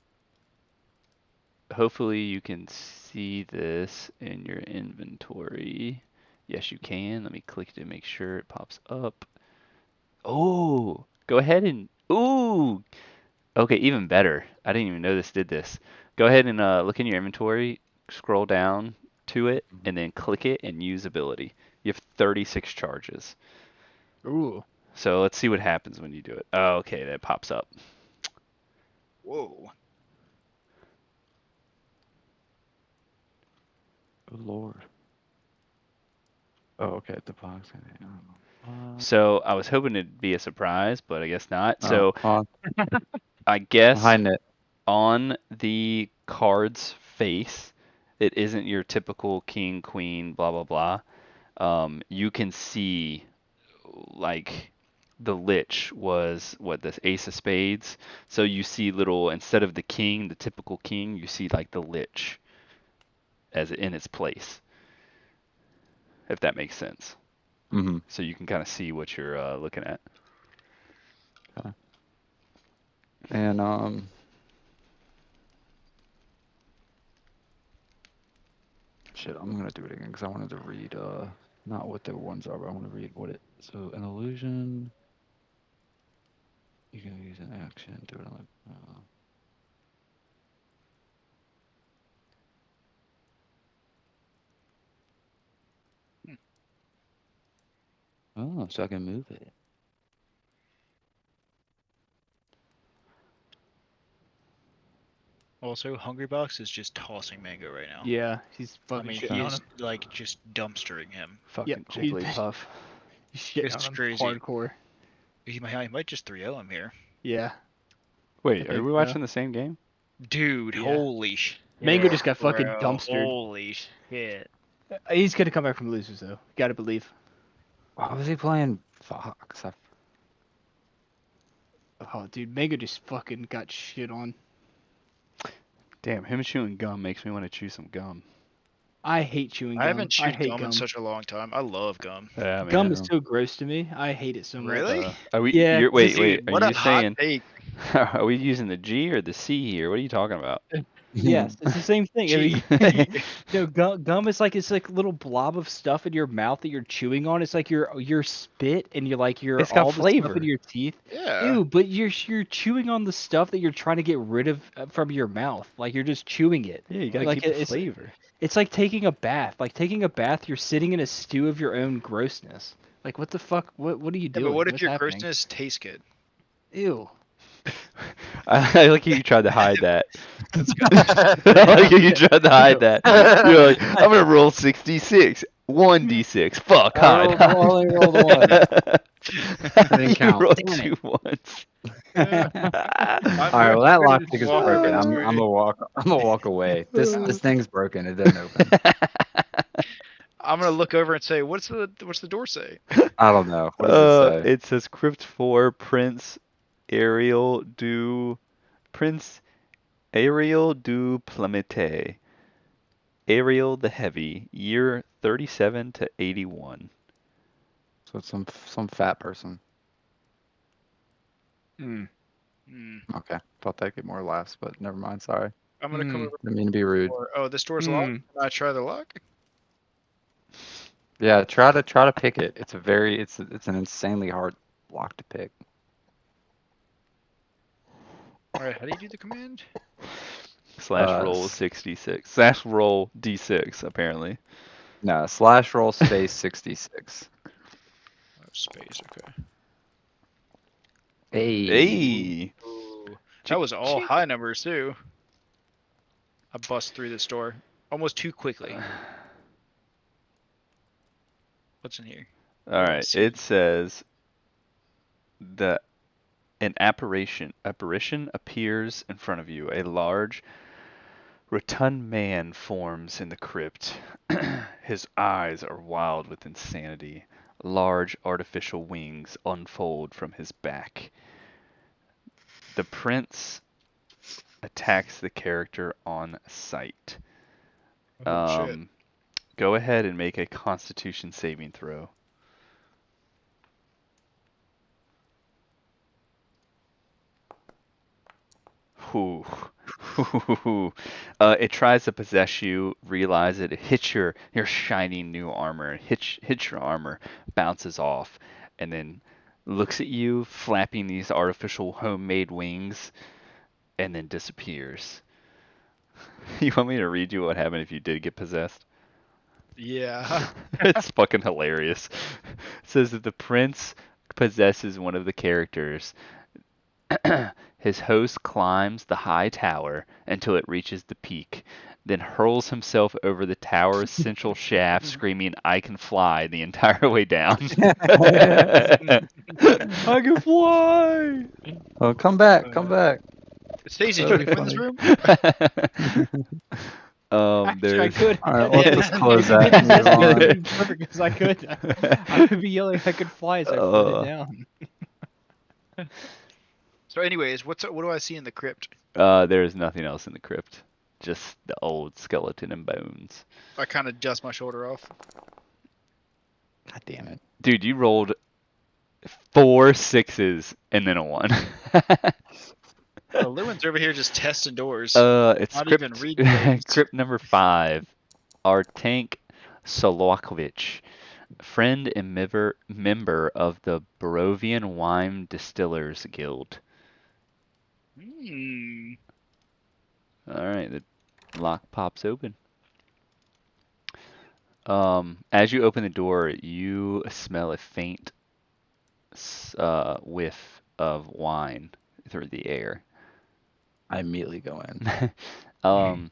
hopefully you can see this in your inventory. Yes, you can. Let me click to make sure it pops up. Oh, go ahead and ooh. Okay, even better. I didn't even know this did this. Go ahead and look in your inventory, scroll down to it, and then click it and use ability. You have 36 charges. Ooh. So let's see what happens when you do it. Oh, okay, that pops up. Whoa. Good lord. Oh, okay. The box. So I was hoping it'd be a surprise, but I guess not. So Oh, I guess behind it. on the card's face, it isn't your typical king, queen, blah, blah, blah. You can see, like, the lich was, this ace of spades. So you see little, instead of the king, the typical king, you see, like, the lich as in its place. If that makes sense. Mm-hmm. So you can kind of see what you're looking at. And shit, I'm gonna do it again because I wanted to read not what the ones are, but I want to read what it. So an illusion. You can use an action. Do it on Oh, so I can move it. Also, Hungrybox is just tossing Mango right now. Yeah, he's I fucking mean, shitting he on is him. like just dumpstering him. Fucking he's- Jigglypuff. He's shitting It's on him crazy. hardcore. He might just 3-0 him here. Yeah. Wait, I are think we so. watching the same game? Dude, Yeah. holy shit. Mango just got fucking Bro, dumpstered. Holy shit. He's gonna come back from losers though. Gotta believe. Why was he playing Fox? Oh, dude, Mango just fucking got shit on. Damn, him chewing gum makes me want to chew some gum. I hate chewing gum. I haven't chewed hate gum in such a long time. I love gum. Yeah, Gum man. is so gross to me. I hate it so much. Really? Are we? Yeah, Wait, Dude, wait. what Are a you hot saying? take. Are we using the G or the C here? What are you talking about? Yes, it's the same thing. I mean, Gee. gum is like it's like a little blob of stuff in your mouth that you're chewing on. It's like your spit and It's got all the stuff flavor. in your teeth. Yeah. Ew, but you're chewing on the stuff that you're trying to get rid of from your mouth. Like you're just chewing it. Yeah, you gotta Like keep the it's flavor. it's like taking a bath. Like taking a bath, you're sitting in a stew of your own grossness. Like what the fuck? What are you Yeah, doing? but what if What's your happening? grossness tastes good? Ew. I like how you tried to hide that. I like how you tried to hide that. You're like, I'm gonna roll 66. 1d6. Fuck, I hide. only rolled a one. Didn't You count. rolled Damn it. 2 ones. All right, well that lockpick is walk broken. out I'm this way. gonna walk away. This thing's broken. It doesn't open. I'm gonna look over and say, what's the door say? I don't know. What does it say? It says Crypt 4 Prince Ariel du Plumete. Ariel the Heavy, year 37 to 81. So it's some fat person. Mm. Hmm. Okay, thought that'd get more laughs, but never mind. Sorry, I'm gonna come Hmm. over. didn't mean to be rude. Oh, this door's locked. Hmm. Can I try the lock? Yeah, try to pick it. It's an insanely hard lock to pick. All right, how do you do the command? Slash roll 66. Slash roll d6, apparently. No, slash roll space 66. Oh, space. Okay. Hey. Hey! Ooh, that was all high numbers too. I bust through this door almost too quickly. What's in here? Alright, see. it says an apparition appears in front of you. A large, rotund man forms in the crypt. His eyes are wild with insanity. Large artificial wings unfold from his back. The prince attacks the character on sight. Oh, shit. Go ahead and make a Constitution saving throw. Ooh. It tries to possess you, realize it hits your shining new armor, hits your armor, bounces off, and then looks at you, flapping these artificial homemade wings, and then disappears. You want me to read you what happened if you did get possessed? Yeah. It's fucking hilarious. It says that the prince possesses one of the characters. His host climbs the high tower until it reaches the peak, then hurls himself over the tower's central shaft, screaming, "I can fly," the entire way down. I can fly. Oh, come back, come back. Stacey, That'd did be you come in this room? Actually, I There's could. All right, let's Yeah. just close If you that. did and move this, on. it'd be perfect because I could. I would be yelling I could fly as I floated down. So, anyways, what do I see in the crypt? there is nothing else in the crypt, just the old skeleton and bones. I kind of dust my shoulder off. God damn it. Dude, you rolled 4 6s and then a 1. Lewin's over here just testing doors. It's Not crypt, even reading names. crypt number 5. Artank Solokovic, friend and member of the Barovian Wine Distillers Guild. Hmm. Alright, the lock pops open. As you open the door, you smell a faint whiff of wine through the air. I immediately go in.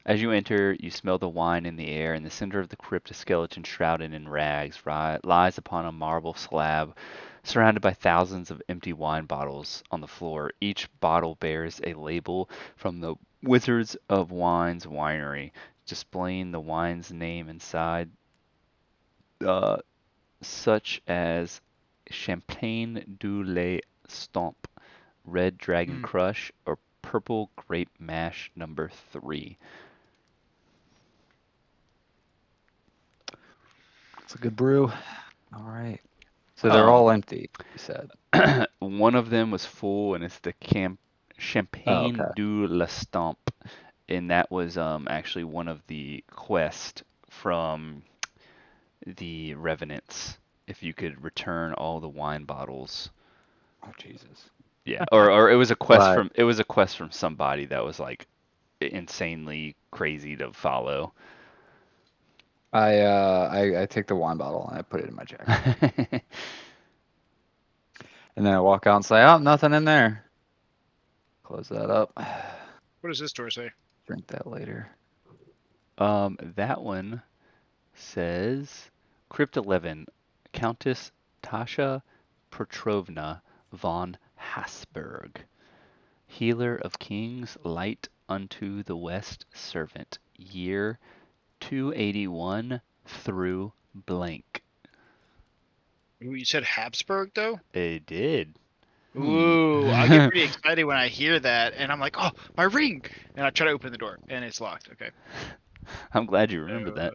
As you enter, you smell the wine in the air. In the center of the crypt, a skeleton shrouded in rags lies upon a marble slab, surrounded by thousands of empty wine bottles on the floor. Each bottle bears a label from the Wizards of Wine's winery, displaying the wine's name inside, such as Champagne du Lait Stomp, Red Dragon Crush, or Purple Grape Mash number 3. It's a good brew. All right. So they're all empty, you said. One of them was full, and it's the Champagne okay. du La Stomp. and that was actually one of the quests from the Revenants. If you could return all the wine bottles. Oh Jesus. Yeah, or it was a quest Right. from somebody that was like insanely crazy to follow. I take the wine bottle and I put it in my jacket. And then I walk out and say, "Oh, nothing in there." Close that up. What does this door say? Drink that later. That one says Crypt 11, Countess Tasha Petrovna von Habsburg, healer of kings, light unto the west servant, year 281 through blank. Ooh, you said Habsburg though? It did. Ooh, I get pretty excited when I hear that, and I'm like, oh, my ring! And I try to open the door, and it's locked. Okay. I'm glad you remembered that.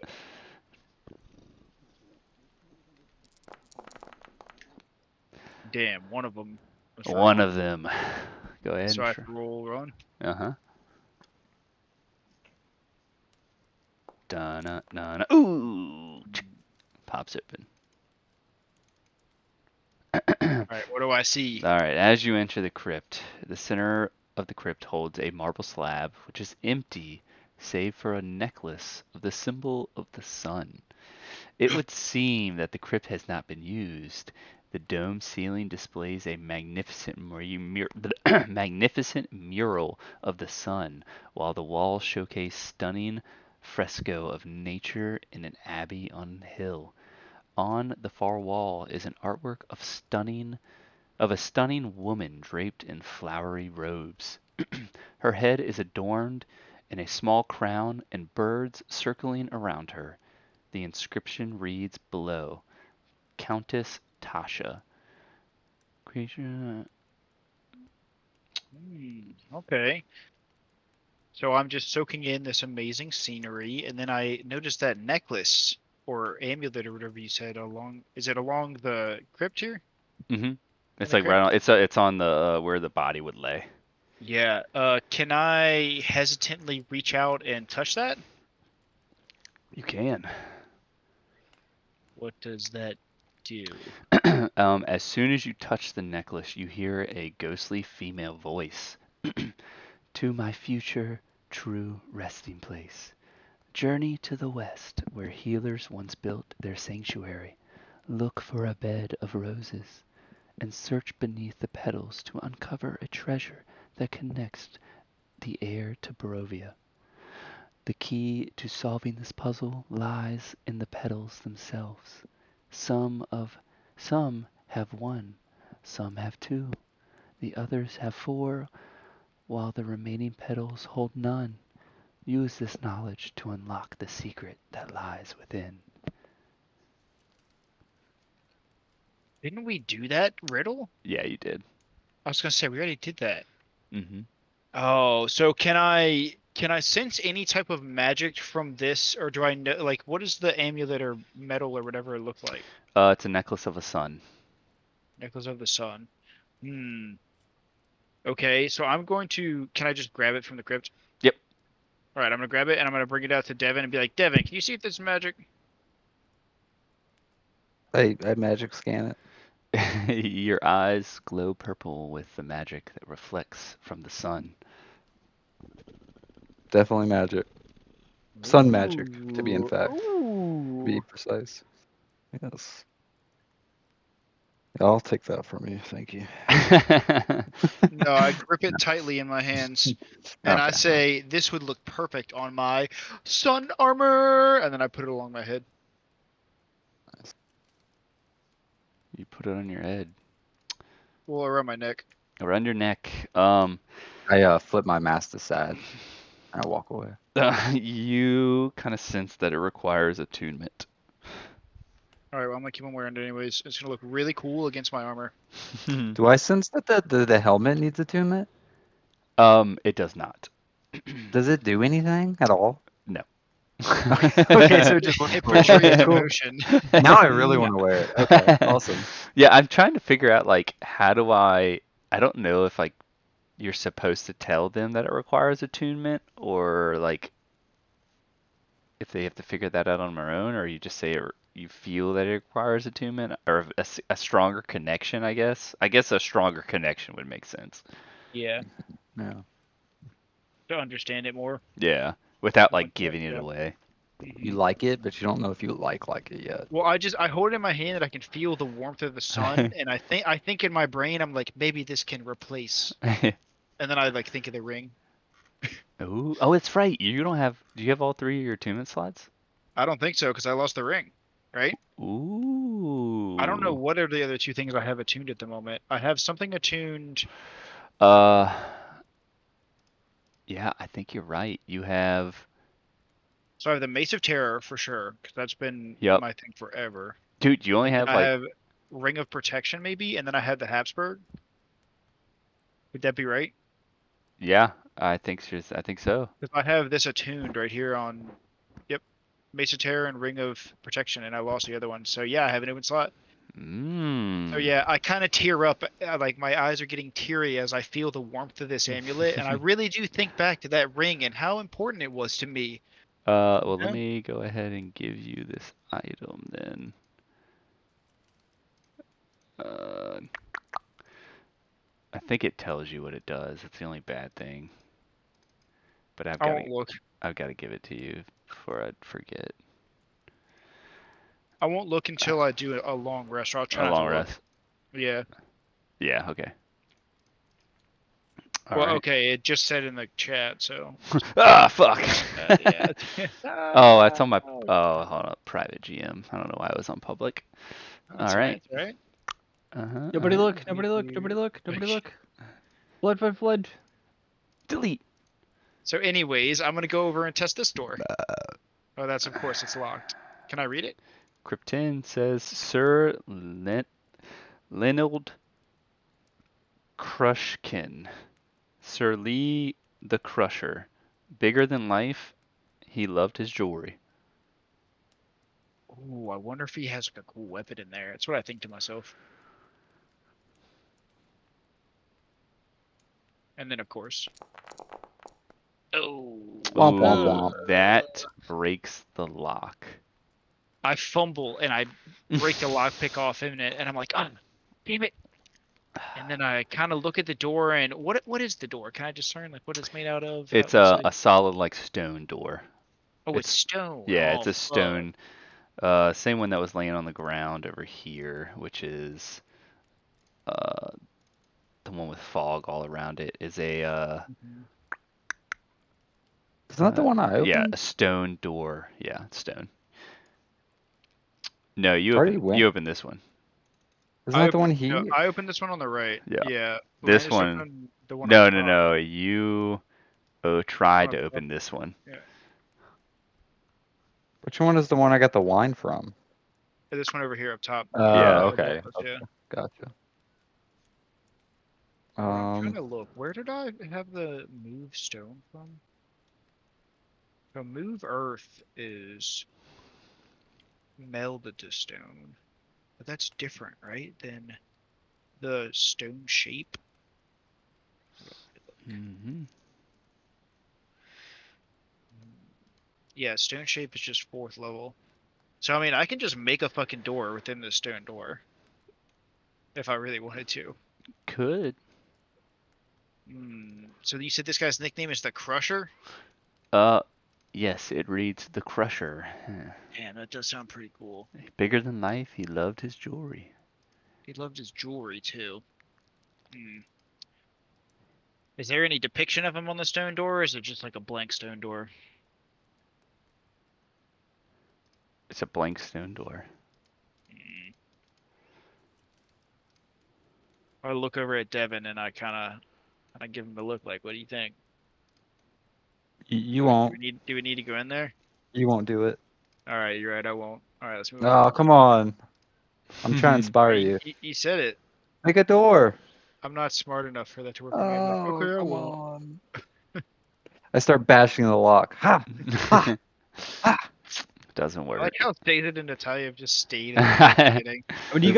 Damn, one of them. Was One wrong. of them. Go ahead. So I have to roll run. Uh-huh. Donna. Ooh! Pops open. All right, what do I see? All right, as you enter the crypt, the center of the crypt holds a marble slab, which is empty, save for a necklace of the symbol of the sun. It would seem that the crypt has not been used. The dome ceiling displays a magnificent magnificent mural of the sun, while the walls showcase stunning fresco of nature in an abbey on a hill. On the far wall is an artwork of a stunning woman draped in flowery robes. Her head is adorned in a small crown and birds circling around her. The inscription reads below, Countess Tasha. Creature. Okay. So I'm just soaking in this amazing scenery, and then I noticed that necklace or amulet or whatever you said along. Is it along the crypt here? Mm-hmm. It's the like right on. It's on the where the body would lay. Yeah. Can I hesitantly reach out and touch that? You can. What does that do? As soon as you touch the necklace, you hear a ghostly female voice. To my future true resting place. Journey to the west, where healers once built their sanctuary. Look for a bed of roses, and search beneath the petals to uncover a treasure that connects the air to Barovia. The key to solving this puzzle lies in the petals themselves. Some have one, some have two, the others have four, while the remaining petals hold none. Use this knowledge to unlock the secret that lies within. Didn't we do that riddle? Yeah, you did. I was gonna say we already did that. Mm-hmm. Oh, so can I sense any type of magic from this, or do I know like what does the amulet or metal or whatever it look like? It's a necklace of a sun. Necklace of the Sun. Okay, so I'm going to. Can I just grab it from the crypt? Yep. All right, I'm gonna grab it and I'm gonna bring it out to Devin and be like, Devin, can you see if this is magic? I magic scan it. Your eyes glow purple with the magic that reflects from the sun. Definitely magic. Sun magic, to be be precise. Yes. I'll take that from you. Thank you. No, I grip it tightly in my hands, and I Okay. say, this would look perfect on my sun armor, and then I put it along my head. You put it on your head. Well, around my neck. Around your neck. I flip my mask aside and I walk away. You kind of sense that it requires attunement. All right, well, I'm gonna keep on wearing it anyways. It's gonna look really cool against my armor. Do I sense that the helmet needs attunement? It does not. Does it do anything at all? No. Okay, so it just looks It cool. puts you Okay, in cool. motion. Now I really want to wear it. Okay, awesome. Yeah, I'm trying to figure out like how do I don't know if like you're supposed to tell them that it requires attunement, or like if they have to figure that out on their own, or you just say you feel that it requires attunement, or a stronger connection, I guess. I guess a stronger connection would make sense. Yeah, Yeah. to understand it more. Yeah, without like Like, giving it yeah. away. You like it, but you don't know if you like it yet. Well, I hold it in my hand and I can feel the warmth of the sun, and I think in my brain I'm like, maybe this can replace, and then I like think of the ring. Ooh, oh, it's right. You don't have. Do you have all 3 of your attunement slots? I don't think so because I lost the ring, right? Ooh. I don't know what are the other 2 things I have attuned at the moment. I have something attuned. Uh, yeah, I think you're right. You have. So I have the Mace of Terror for sure because that's been Yep. my thing forever. Dude, you only And have I like. have Ring of Protection maybe, and then I have the Habsburg. Would that be right? Yeah, I think so. Because I have this attuned right here on, yep, Mace of Terror and Ring of Protection, and I lost the other one. So yeah, I have an open slot. Mmm. So yeah, I kind of tear up, like my eyes are getting teary as I feel the warmth of this amulet, and I really do think back to that ring and how important it was to me. Well, Yeah. let me go ahead and give you this item then. I think it tells you what it does. It's the only bad thing. But I won't look. I've got to give it to you before I forget. I won't look until I do a long rest. Or I'll try A not to long look. rest. Yeah. Yeah. Okay. Well, Alright. okay. It just said in the chat, so. Ah, fuck. Yeah. Oh, that's on my. Oh, hold on. Private GM. I don't know why I was on public. That's All right. All right. Uh-huh. Nobody uh-huh. look. Nobody look. Nobody look. Nobody look. Blood, blood, blood. Delete. So, anyways, I'm gonna go over and test this door. Oh, that's of course it's locked. Can I read it? Krypton says Sir Lenold Crushkin. Sir Lee the Crusher. Bigger than life, he loved his jewelry. Ooh, I wonder if he has like a cool weapon in there. That's what I think to myself. And then, of course. Oh. Womp, womp, Ooh, womp. that breaks the lock. I fumble and I break the lockpick off in it, and I'm like, oh, damn it. And then I kind of look at the door, and what is the door? Can I discern like what it's made out of? It's Outside? a solid like stone door. Oh, it's stone. Yeah, Oh, it's a fuck. stone. Same one that was laying on the ground over here, which is the one with fog all around it. Is a Mhm. Isn't that the one I opened? yeah, a stone door. Yeah, it's stone. No, you Already open went. you open this one. Isn't that the one he? No, I opened this one on the right. Yeah. Yeah. This Landis one- opened the one No, on no, top. no. You tried to Oh, open this one. Which one is the one I got the wine from? This one over here up top. Yeah. Okay. Yeah. Gotcha. I'm trying to look. Where did I have the move stone from? So move earth is melded to stone. But that's different, right? Than the stone shape. Mm-hmm. Yeah, stone shape is just 4th level. So I mean I can just make a fucking door within the stone door. If I really wanted to. Could. So you said this guy's nickname is the Crusher? Yes, it reads the Crusher. Damn, that does sound pretty cool. Bigger than life, he loved his jewelry. He loved his jewelry too. Is there any depiction of him on the stone door, or is it just like a blank stone door? It's a blank stone door. I look over at Devin and I kind of give him a look like, what do you think? You won't. Do we need to go in there? You won't do it. All right, you're right. I won't. All right, let's move Oh, on. come on. I'm trying to inspire you. You said it. Make a door. I'm not smart enough for that to work for me. I'm Oh, like, okay, I come won't. on. I start bashing the lock. Ha! Ha! Doesn't I work. like how David and Natalia have just stayed in the beginning. I mean, you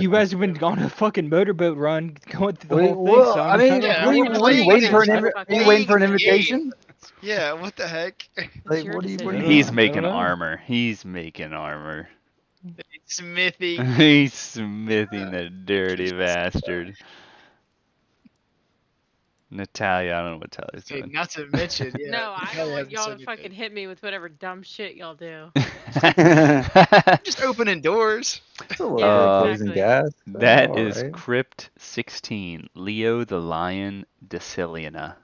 guys have been on a fucking motorboat run, going through the Wait, whole thing. well, So I mean, Yeah, what are you, we're what are you playing waiting for it. an We're invi- are you fucking waiting for an playing the game. invitation? Yeah, what the heck? Like, your what are you decision. doing? He's I making don't know. armor. He's making armor. Smithy. He's smithing the dirty bastard. Natalia, I don't know what Natalia's Okay, doing. not to mention, yeah. No, I Natalia don't want hasn't y'all said to fucking anything. hit me with whatever dumb shit y'all do. Just opening doors. It's a little Yeah, bit of poison exactly. gas. That All is right. Crypt 16, Leo the Lion Deciliana.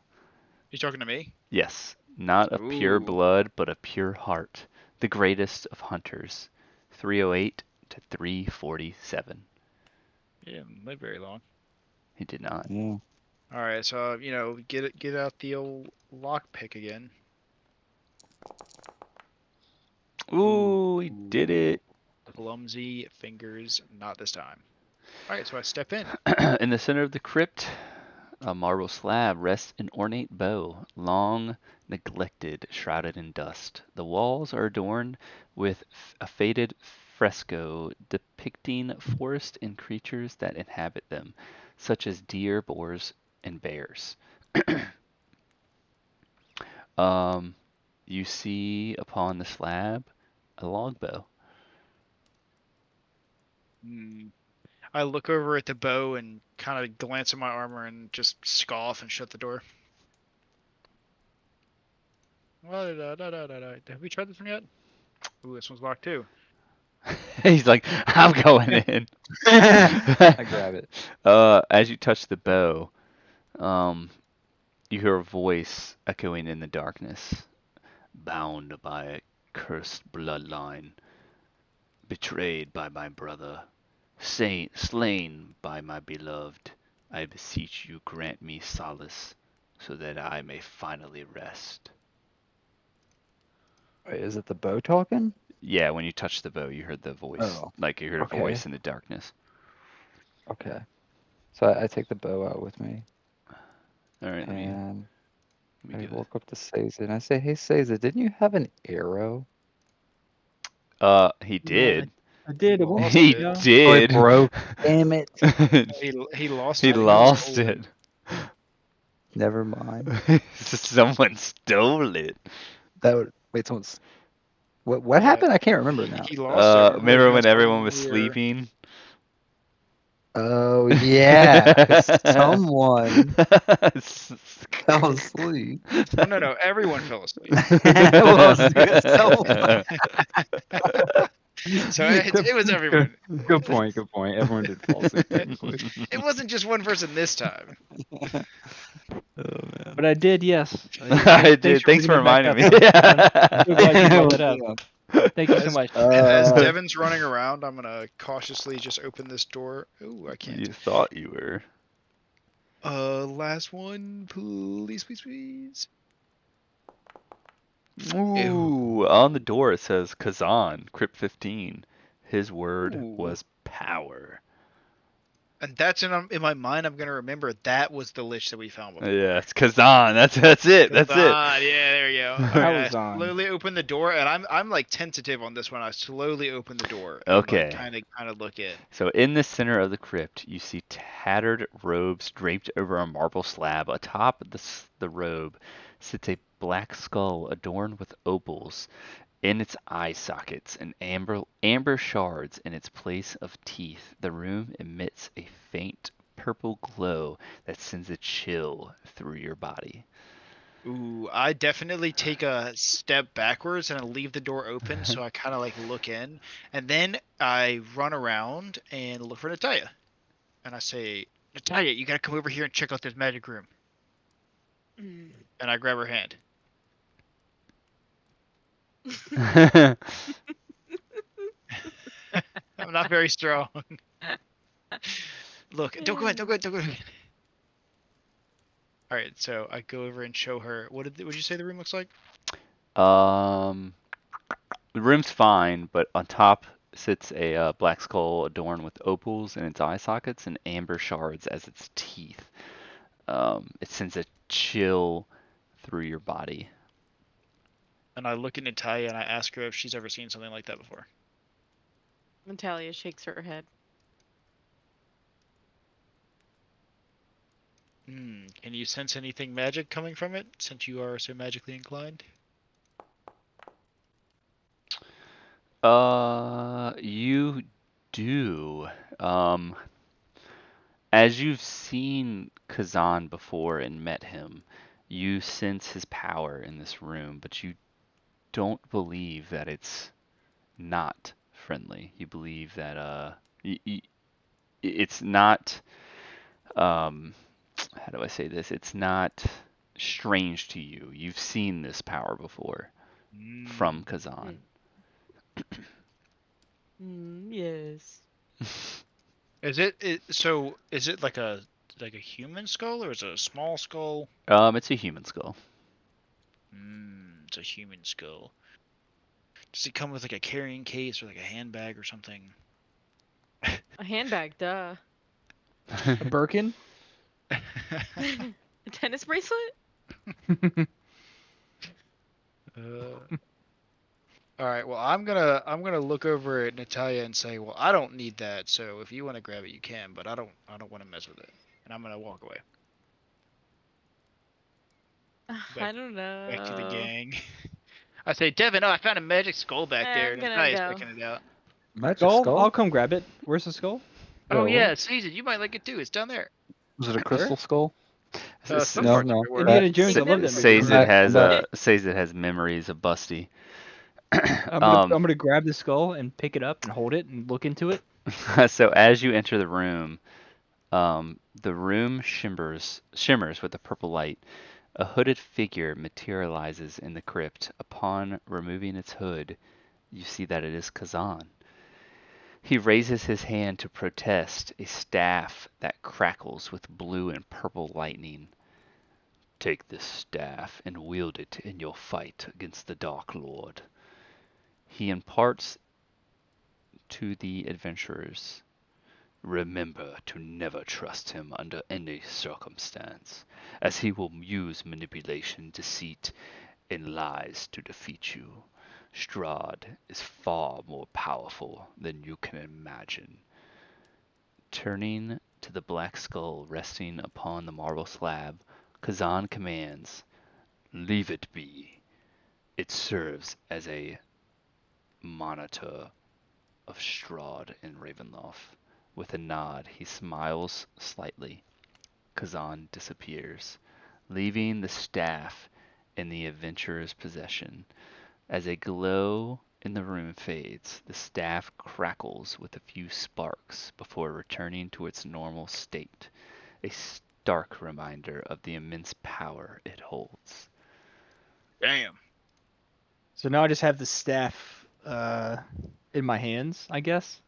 You talking to me? Yes, not a pure Ooh. blood, but a pure heart. The greatest of hunters. 308 to 347. Yeah, didn't live very long. He did not. Yeah. All right, so get out the old lockpick again. Ooh, he did it. Clumsy fingers, not this time. All right, so I step in. In the center of the crypt, a marble slab rests an ornate bow, long neglected, shrouded in dust. The walls are adorned with a faded fresco depicting forest and creatures that inhabit them, such as deer, boars, and bears. You see upon the slab a longbow. Hmm. I look over at the bow and kind of glance at my armor and just scoff and shut the door. Have we tried this one yet? Ooh, this one's locked too. He's like, I'm going in. I grab it. As you touch the bow, you hear a voice echoing in the darkness. Bound by a cursed bloodline, betrayed by my brother, slain by my beloved, I beseech you grant me solace, so that I may finally rest. Wait, is it the bow talking? Yeah, when you touched the bow, you heard the voice. Oh, Like you heard a okay. voice in the darkness. Okay. So I take the bow out with me, All right, let me and I get it. walk up to Seiza, and I say, "Hey, Seiza, didn't you have an arrow?" He did. I did. It Lost won't He it. go. Oh, it did. broke. Damn it. He lost He it. lost stole it. Never mind. Someone stole it. That would wait. Someone's. What Yeah. happened? I can't remember now. He lost it. Remember when That's everyone was we were- sleeping? Oh yeah, 'cause someone fell asleep. Oh, no, everyone fell asleep. Well, someone. So it was everyone. Good point. Good point. Everyone did fall asleep technically. It wasn't just one person this time. But I did, yes. I did. Thanks for bringing reminding me. it back up. I'm so glad you brought that up. Thank you so As- much. As Devin's running around, I'm gonna cautiously just open this door. Ooh, I can't. You thought you were. Last one, please, please, please. Ooh, on the door it says Kazan, Crypt 15. His word Ooh. was power. And that's in my mind. I'm gonna remember that was the lich that we found before. Yeah, it's Kazan. That's it. That's it. Ah, yeah, there you go. Alright, I Kazan. slowly open the door, and I'm like tentative on this one. I slowly open the door. Okay. Kind of look in. So in the center of the crypt, you see tattered robes draped over a marble slab. Atop the robe sits a black skull adorned with opals in its eye sockets and amber shards in its place of teeth. The room emits a faint purple glow that sends a chill through your body. Ooh, I definitely take a step backwards and I leave the door open, so I kind of like look in, and then I run around and look for Natalia, and I say, Natalia, you gotta come over here and check out this magic room. Mm. And I grab her hand. I'm not very strong. Look, don't go in, don't go in, don't go in. All right, so I go over and show her. What did you say the room looks like? The room's fine, but on top sits a black skull adorned with opals in its eye sockets and amber shards as its teeth. It sends a chill through your body. And I look at Natalia and I ask her if she's ever seen something like that before. Natalia shakes her head. Can you sense anything magic coming from it, since you are so magically inclined? You do. As you've seen Kazan before and met him, you sense his power in this room, but you don't believe that it's not friendly. You believe that it's not how do I say this? It's not strange to you. You've seen this power before from Kazan. Yes. Is it like a human skull or is it a small skull? It's a human skull. It's a human skull. Does it come with like a carrying case or like a handbag or something? A handbag, duh. A Birkin? A tennis bracelet? All right. Well, I'm gonna look over at Natalia and say, well, I don't need that. So if you want to grab it, you can, but I don't want to mess with it. And I'm gonna walk away I don't know. back to the gang. I say, Devin, I found a magic skull back there. I'm gonna Natalia's go. picking it out. Magic Skull? skull? I'll come grab it. Where's the skull? Oh Oh, yeah, Caesar, you might like it too. It's down there. Was it a crystal skull? Some No, parts no. of it were. Indiana Jones, I love that movie. Says Back- it has back. says it has memories of Busty. I'm gonna grab the skull and pick it up and hold it and look into it. So as you enter the room shimmers with a purple light. A hooded figure materializes in the crypt. Upon removing its hood, you see that it is Kazan. He raises his hand to protest, a staff that crackles with blue and purple lightning. Take this staff and wield it in your fight against the Dark Lord. He imparts to the adventurers, remember to never trust him under any circumstance, as he will use manipulation, deceit, and lies to defeat you. Strahd is far more powerful than you can imagine. Turning to the black skull resting upon the marble slab, Kazan commands, leave it be. It serves as a monitor of Strahd and Ravenloft. With a nod, he smiles slightly. Kazan disappears, leaving the staff in the adventurer's possession. As a glow in the room fades, the staff crackles with a few sparks before returning to its normal state, a stark reminder of the immense power it holds. Damn. So now I just have the staff in my hands, I guess.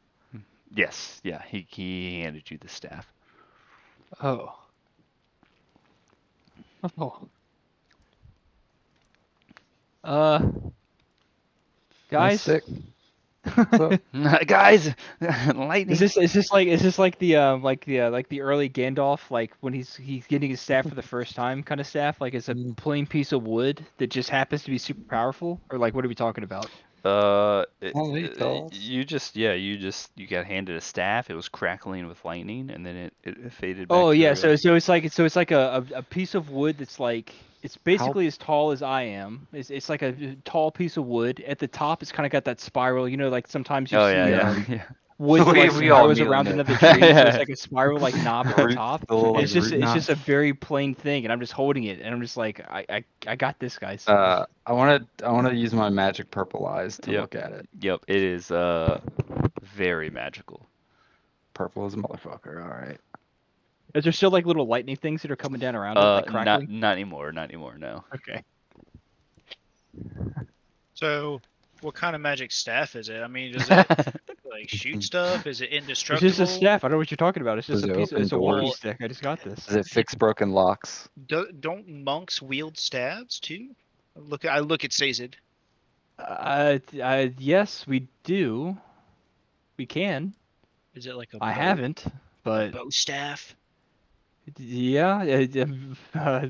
Yes, yeah, he handed you the staff. Oh. Oh. Guys, Stick. So, Guys, lightning. is this like the early Gandalf, like when he's getting his staff for the first time kind of staff, like it's a plain piece of wood that just happens to be super powerful, or like what are we talking about? You got handed a staff. It was crackling with lightning, and then it faded back. Oh to yeah, regular. so it's like a piece of wood that's like it's basically as tall as I am. It's like a tall piece of wood. At the top, it's kind of got that spiral. You know, like sometimes you Oh see yeah. wood that like We all spirals knew around that. another tree. So Yeah. it's like a spiral like knob at the top. the little, And it's like, just root it's knot. just a very plain thing, and I'm just holding it, and I'm just like I got this, guys. I want to use my magic purple eyes to Yep. look at it. Yep, it is very magical. Purple as a motherfucker. All right. Is there still like little lightning things that are coming down around it, like crackling? Not anymore. Not anymore. No. Okay. So, what kind of magic staff is it? I mean, does it like shoot stuff? Is it It's indestructible? just a staff. I don't know what you're talking about. It's just Does a it piece. open It's a walkie doors? stick. I just got this. Does it fix broken locks? Don't monks wield staves too? I look at Sazed. Yes, we do. We can. Is it like a I bow- haven't, a but bow staff? Yeah,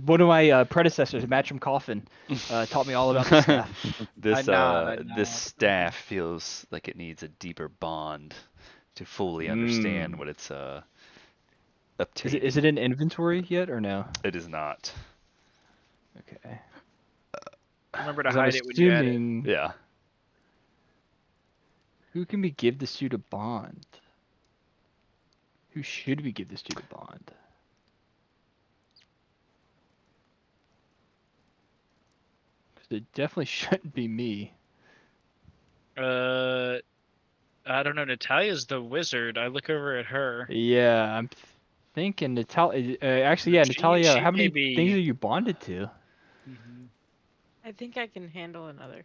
one of my predecessors, Matcham Coffin, taught me all about the staff. This staff feels like it needs a deeper bond to fully understand what it's Is obtaining. it in inventory yet or no? It is not. Okay. Remember to 'Cause I'm hide it when you add it. assuming Yeah. who can we give this to bond? Who should we give this to bond? It definitely shouldn't be me. I don't know. Natalia's the wizard. I look over at her. Yeah, I'm thinking Natalia. Actually, yeah, Natalia. she How may many be- things are you bonded to? I think I can handle another.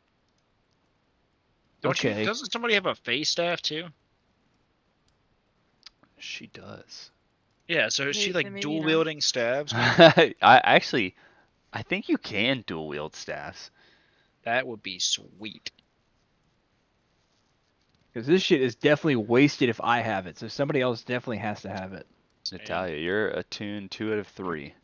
Okay. Doesn't somebody have a face staff too? She does. Yeah. So is she Then like maybe dual not. wielding stabs? I think you can dual wield staffs. That would be sweet. Because this shit is definitely wasted if I have it. So somebody else definitely has to have it. Natalia, you're attuned 2 out of 3.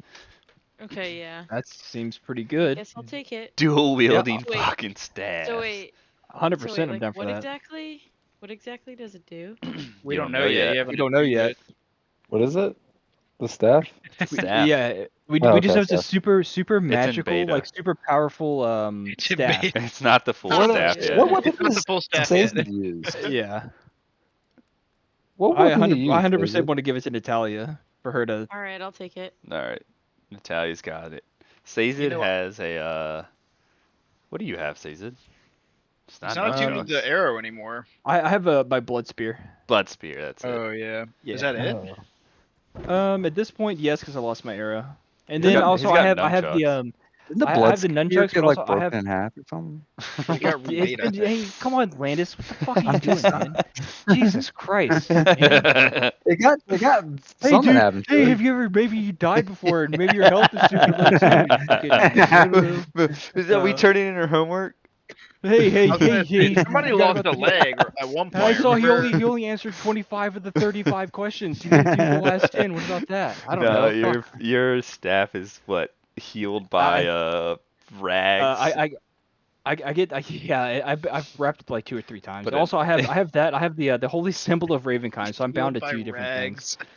Okay, yeah. That seems pretty good. Guess I'll take it. Dual wielding Wait, fucking staffs. So wait, 100% so wait, I'm like, down for what that. exactly? What exactly does it do? We You don't know yet. You We haven't don't know attuned yet. it. What is it? The staff? Staff. Yeah, we Oh, just okay, know it's a staff. super magical, beta. like super powerful It's in staff. beta. It's not the full What staff a- yet. What weapon It's not the does full staff yet. Sazed use? Yeah. What I weapon do you 100% use, Sazed? want to give it to Natalia for her to. All right, I'll take it. All right, Natalia's got it. Sazed You know what? has a. What do you have, Sazed? It's It's not not attuned to Nexus. the arrow anymore. I have my blood spear. Blood spear. That's it. Oh yeah. Yeah. Is that it? At this point, yes, because I lost my arrow. And He's then got- also he's got I have the nunchucks. Didn't the I blood have the spear nunchucks, get but like also I have. broken in half or something? We got It's remade been, it. hey, come on, Landis. What the fuck are you I'm doing, just- man? Jesus Christ. Man. It got Hey, something dude. happened to Hey, it. have you ever maybe you died before and maybe your health is super low too? Is that we turning in her homework? Hey, I was gonna say, hey. somebody you forgot lost a about the- leg at one point. I saw he remember? only answered 25 of the 35 questions. He didn't do the last 10. What about that? I don't know. No, Fuck. your staff is what healed by rags. I've wrapped it like 2 or 3 times. But Also, I have the holy symbol of Ravenkind, so I'm bound to Healed by 2 different things. rags.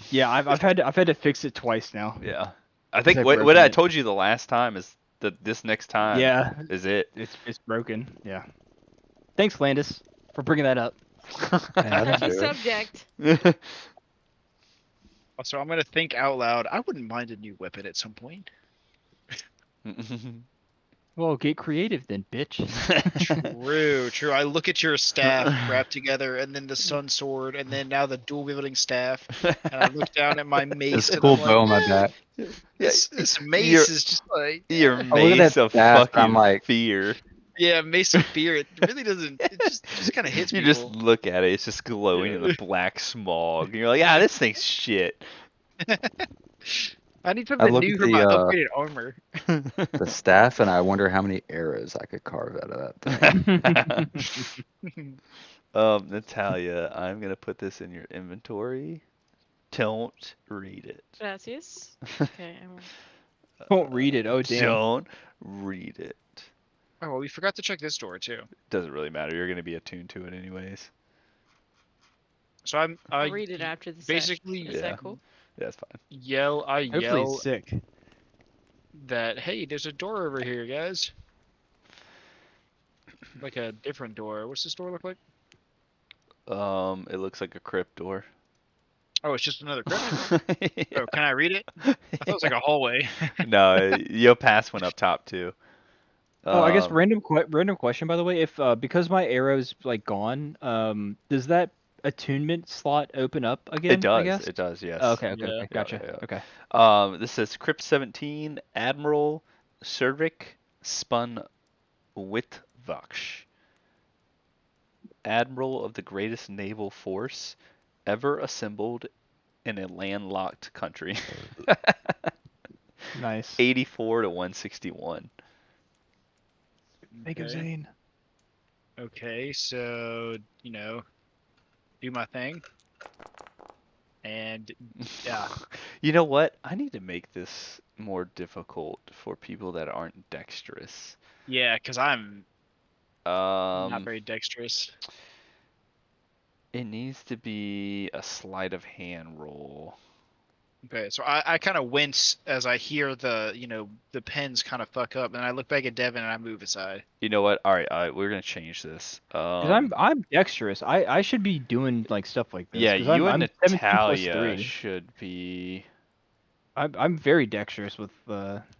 Yeah, I've had to fix it twice now. Yeah, I think I've what broken I it. told you the last time is that this next time Yeah, is it. it's broken. Yeah. Thanks, Landis, for bringing that up. Yeah, I didn't Touchy do it. subject. So I'm gonna think out loud. I wouldn't mind a new weapon at some point. Well, get creative then, bitch. True. I look at your staff wrapped together, and then the sun sword, and then now the dual wielding staff, and I look down at my mace. This and cool I'm bow like, on my back. This mace You're- is just like Your I look at mace that of staff, and fucking I'm like- fear. yeah, mace of fear. It really doesn't. It just kind of hits You people. just look at it; it's just glowing in the black smog. And you're like, ah, this thing's shit. I need I something look new at for my the, upgraded armor. The staff, and I wonder how many arrows I could carve out of that thing. Natalia, I'm gonna put this in your inventory. Don't read it. Gracias. Okay, I won't. Won't read it. Oh damn. Don't read it. Oh, well, we forgot to check this door too. Doesn't really matter. You're gonna be attuned to it anyways. So I'll read it after the basically- session. Is Yeah. that cool? Yeah, that's fine. I Hopefully yell it's sick. that, hey, there's a door over here, guys. Like a different door. What's this door look like? It looks like a crypt door. Oh, it's just another crypt. Oh, can I read it? I thought it was like a hallway. No, you'll pass one up top too. Oh, I guess Um, random question by the way. If because my arrow's like gone, does that attunement slot open up again? it does. I guess? It does. Yes. Oh, okay, Yeah. okay, gotcha. yeah. Okay. This says Crypt 17, Admiral Cervic Spun Witvaksh. Admiral of the greatest naval force ever assembled in a landlocked country. Nice. 84 to 161. Make him Okay. Zane. Okay, so do my thing. And yeah, You know what? I need to make this more difficult for people that aren't dexterous. yeah, because I'm not Um, very dexterous. it needs to be a sleight of hand roll. Okay, so I kind of wince as I hear the pens kind of fuck up, and I look back at Devin and I move aside. You know what? All right, we're gonna change this. 'Cause I'm dexterous. I should be doing like stuff like this. Yeah, Because you and I'm 17 plus Natalia 3. should be. I'm very dexterous with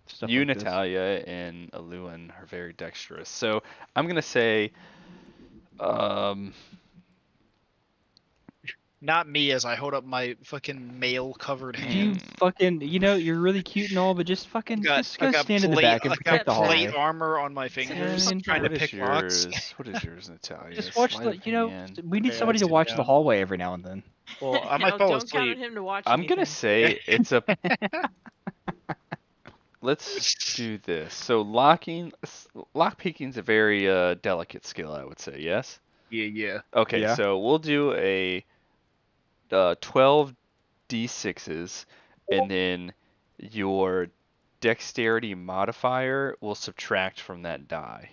stuff You, like this. Natalia, and Aluan are very dexterous. So I'm gonna say, um, Not me as I hold up my fucking mail-covered You hand. fucking, you're really cute and all, but just fucking, just I go got stand in the plate, back and I protect the got plate hallway. armor on my fingers, mean, trying to what is pick locks. yours? What is yours, Natalia? Just watch Sleight of the, hand. we need Okay, somebody to sit watch the down. hallway every now and then. Well, I might No, fall don't count on asleep. him to watch I'm gonna anything. say it's a. Let's do this. So lock picking's a very delicate skill, I would say. Yes. Yeah. Okay, Yeah. so we'll do a 12 d6s, and then your dexterity modifier will subtract from that die.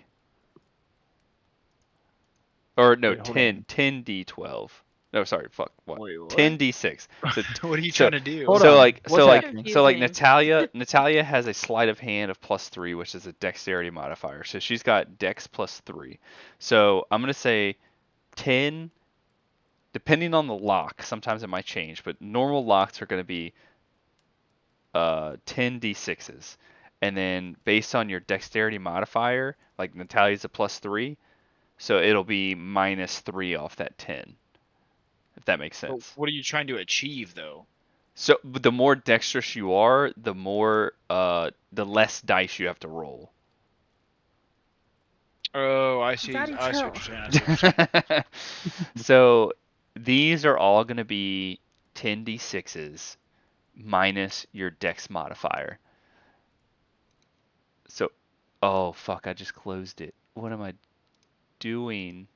Or no, Wait, hold 10 d12. No, sorry, fuck. What? Wait, what? 10 d6. So What are you so- trying to do? Hold so on. like What's so like happening? so like Confusing. Natalia has a sleight of hand of +3, which is a dexterity modifier. So she's got dex +3. So I'm gonna say 10, depending on the lock. Sometimes it might change, but normal locks are gonna be 10 d6s, and then based on your dexterity modifier, like Natalia's a +3, so it'll be -3 off that 10. If that makes But sense. what are you trying to achieve, though? So the more dexterous you are, the less dice you have to roll. Oh, I see. Daddy, I see chill. what you're saying. I see what you're saying. So these are all going to be 10d6s minus your dex modifier. So, oh fuck, I just closed it. What am I doing?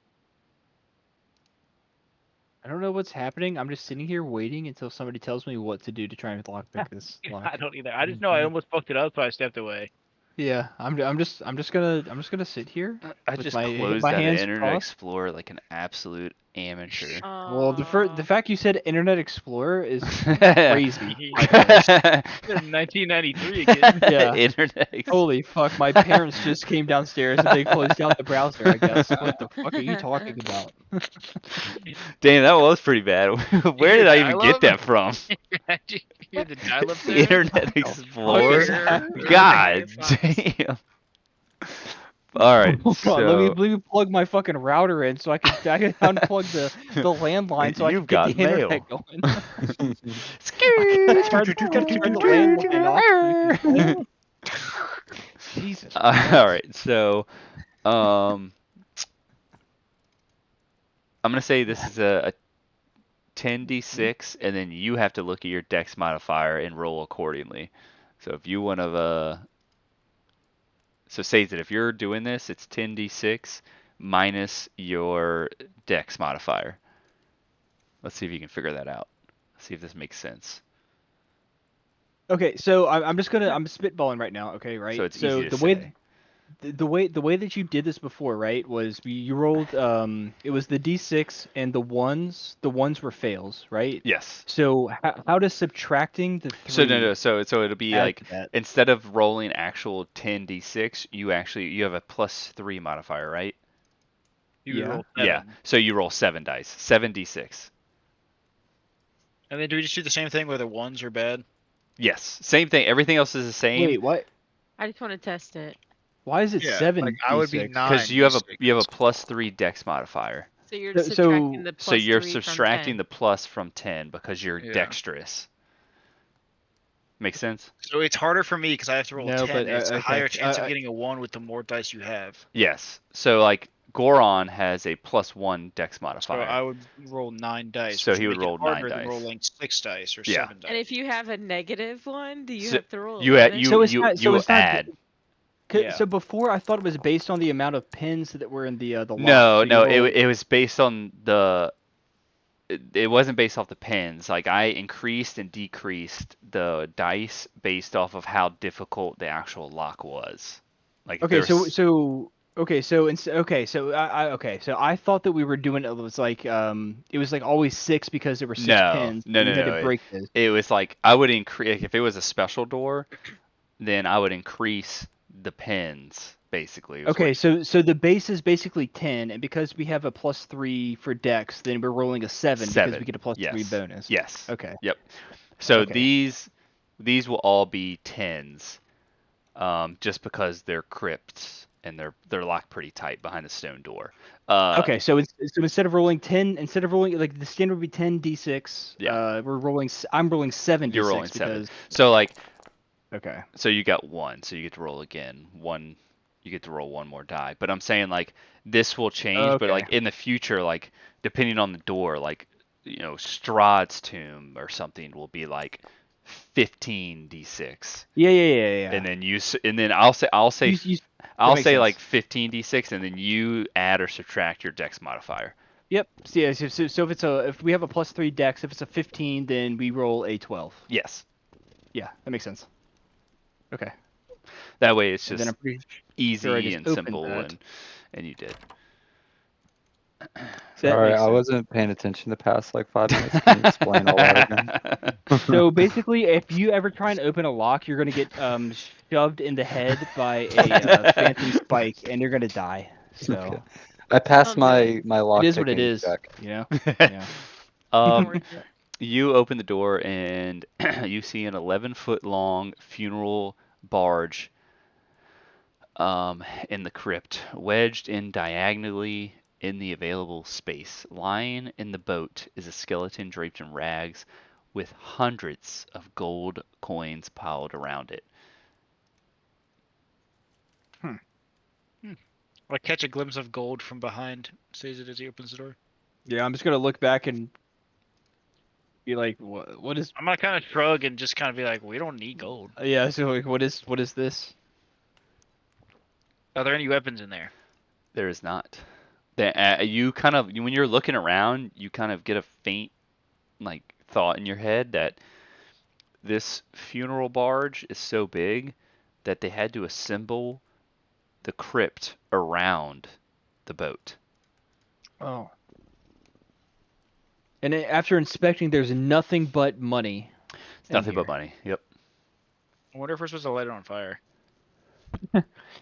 I don't know what's happening. I'm just sitting here waiting until somebody tells me what to do to try and lockpick this lock. I don't either. I just know I almost fucked it up, so I stepped away. Yeah, I'm just gonna sit here. I With just my- closed my that hands Internet crossed. Explorer like an absolute amateur. Well, the fact you said Internet Explorer is crazy. 1993 again. Yeah. Internet Explorer. Holy fuck! My parents just came downstairs and they closed down the browser. I guess. What the fuck are you talking about? Damn, that was pretty bad. Where did I even get that from? Did you hear the dial-up there? Internet Fuck is Explorer. happening? God Okay, damn. All right, Hold so on, let me plug my fucking router in so I can unplug the landline so I can You've get got the internet mail. going. Turn the landline off. Jesus. All right, so I'm gonna say this is a 10d6, and then you have to look at your dex modifier and roll accordingly. So if you want to, so say that if you're doing this, it's 10d6 minus your dex modifier. Let's see if you can figure that out. Let's see if this makes sense. Okay, so I'm spitballing right now. Okay, right. So it's easy to the say. way the way that you did this before, right, was you rolled it was the d6 and the ones were fails, right? Yes. So how does subtracting the 3 So no. So it'll be add like to that? instead of rolling actual 10d6, you have a +3 modifier, right? You would Yeah. roll Yeah. 7. So you roll 7 dice, 7d6. And then do we just do the same thing where the ones are bad? Yes. Same thing. Everything else is the same. Wait, what? I just want to test it. Why is it 7? Like I would be d6? 9. Because you have a +3 dex modifier. So you're So- subtracting the plus So you're 3 from subtracting 10. the plus from 10 because you're Yeah. dexterous. Make sense? So it's harder for me because I have to roll No, 10. but, It's a okay. higher chance of getting a 1 with the more dice you have. Yes. So like Goron has a +1 dex So modifier. I would roll 9 dice. So which he would make it roll 9 harder than dice. rolling 6 dice or Yeah. 7 dice. And if you have a negative one, do you So have to roll? you another? So it's not- you it's not- add. Yeah. So before I thought it was based on the amount of pins that were in the lock. No, So you no, roll- it was based on the it wasn't based off the pins. Like I increased and decreased the dice based off of how difficult the actual lock was. Like if Okay, there's so I thought that we were doing it was like it was like always 6 because there were 6 no, pins. no, And no, you had no. to break this. It was like I would increase if it was a special door, then I would increase the pins basically. Is Okay, what, so the base is basically 10, and because we have a +3 for dex, then we're rolling a 7 because we 7. get a +3 Yes. bonus. Yes. Okay. Yep. So Okay. these will all be 10s, just because they're crypts and they're locked pretty tight behind the stone door. Okay, so instead of rolling like the standard would be 10d6. Yeah. I'm rolling 7d6 You're rolling 7. because So like okay. so you got 1, so you get to roll again. You get to roll one more die. But I'm saying like this will change, but Okay. like in the future, like depending on the door, like Strahd's tomb or something will be like 15d6. Yeah. And then and then I'll say I'll makes say sense. like 15d6, and then you add or subtract your dex modifier. Yep. So if we have a +3 dex, if it's a 15, then we roll a 12. Yes. Yeah, that makes sense. Okay. That way it's And then just I'm pretty easy sure I just and opened simple, that. and you did. That Sorry, makes I sense. wasn't paying attention the past like 5 minutes. Can you explain all that again? So basically, if you ever try and open a lock, you're gonna get shoved in the head by a phantom spike, and you're gonna die. So Okay. I passed Oh, really? my it lock is what it picking is. check. You know. Yeah. Um, Worth it. you open the door and you see an 11-foot long funeral barge in the crypt, wedged in diagonally in the available space. Lying in the boat is a skeleton draped in rags with hundreds of gold coins piled around it. I catch a glimpse of gold from behind, says it as he opens the door. Yeah. I'm just gonna look back and be like, what is? I'm gonna kind of shrug and just kind of be like, we don't need gold. Yeah. So like, what is this? Are there any weapons in there? There is not. You kind of when you're looking around, you kind of get a faint like thought in your head that this funeral barge is so big that they had to assemble the crypt around the boat. Oh. And then after inspecting, there's nothing but money. It's in nothing but here. money. Yep. I wonder if we're supposed to light it on fire.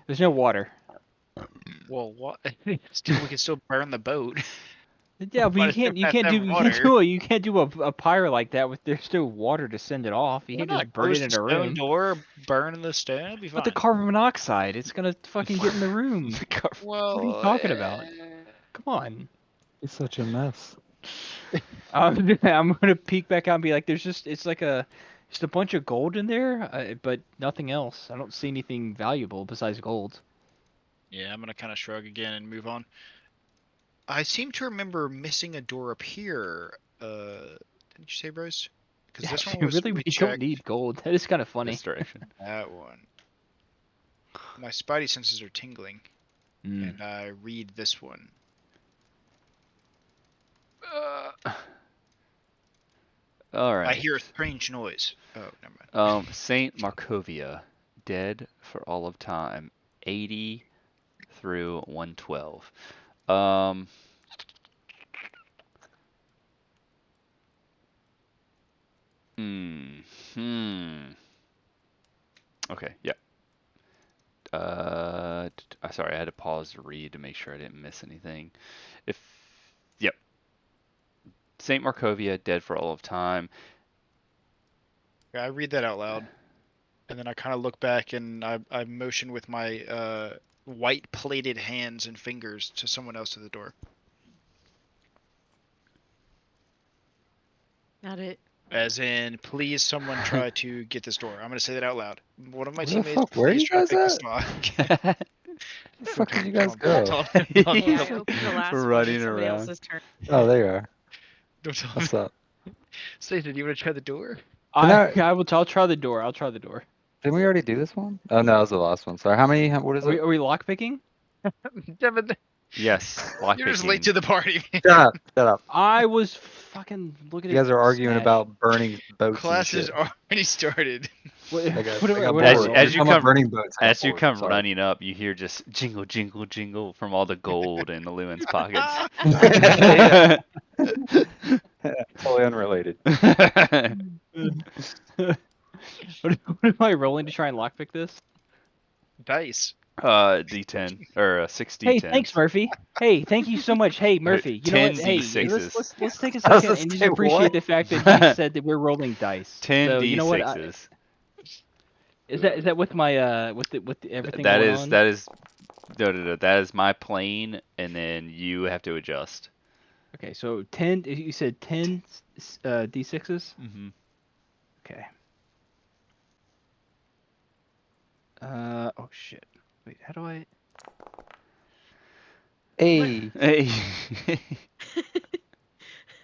There's no water. Well, what? We can still burn the boat. Yeah, but Might you as can't well have water. you can't do a pyre like that with there's no water to send it off. You Why can't not just burn close it in the a stone room. door, burn in the stone? It'll be fine. But the carbon monoxide, it's gonna fucking get in the room. Well, What are you talking about? Come on. He's such a mess. I'm gonna peek back out and be like, it's like just a bunch of gold in there, but nothing else. I don't see anything valuable besides gold. Yeah, I'm gonna kind of shrug again and move on. I seem to remember missing a door up here. Didn't you say, Bryce? Because this one was Really, we don't checked need gold. That is kind of funny. This direction. that one. My spidey senses are tingling, and I read this one. All right. I hear a strange noise. Oh, never mind. Saint Markovia, dead for all of time, 80 through 112. Okay, yeah. Sorry, I had to pause to read to make sure I didn't miss anything. Yep. Saint Markovia, dead for all of time. Yeah, I read that out loud, and then I kind of look back and I motion with my white plated hands and fingers to someone else at the door. Not it. As in, please someone try to get this door. I'm gonna say that out loud. One of my Where the teammates, fuck? Where are please you try to guys pick this at? lock. Where the fuck did you guys go? Yeah, I opened the last one. Running It's somebody around. else's turn. Oh, there you are. Don't tell me. What's up? Stacey, do you want to try the door? I'll try the door. I'll try the door. Didn't we already do this one? Oh no, that was the last one. Sorry. What is Are we, it? are we lock picking? Devin, Yes, You're just late lockpicking. to the party. Shut up. Shut up. I was fucking looking You at. guys are arguing Smash. about burning boats Class and has shit. already started. What, I got, what I am I- got what am I bored. rolling? As you Talking about come- burning boats. I got As you bored. come Sorry. running up, you hear just jingle, jingle, jingle from all the gold in the Lewin's pockets. Totally unrelated. what am I rolling to try and lockpick this? Dice. D10 or 6 Hey, D10s. thanks, Murphy. Hey, thank you so much. Hey, Murphy. You know what? 10 Hey, D6s. let's take a I was second gonna and just say, appreciate what? the fact that he said that we're rolling dice. 10 so, D6s. you know what? Is that with my with everything That going is on? that is no. That is my plane, and then you have to adjust. Okay, so 10. You said 10 d6s. Mm-hmm. Okay. Oh shit. Wait, how do I? Hey, Hey,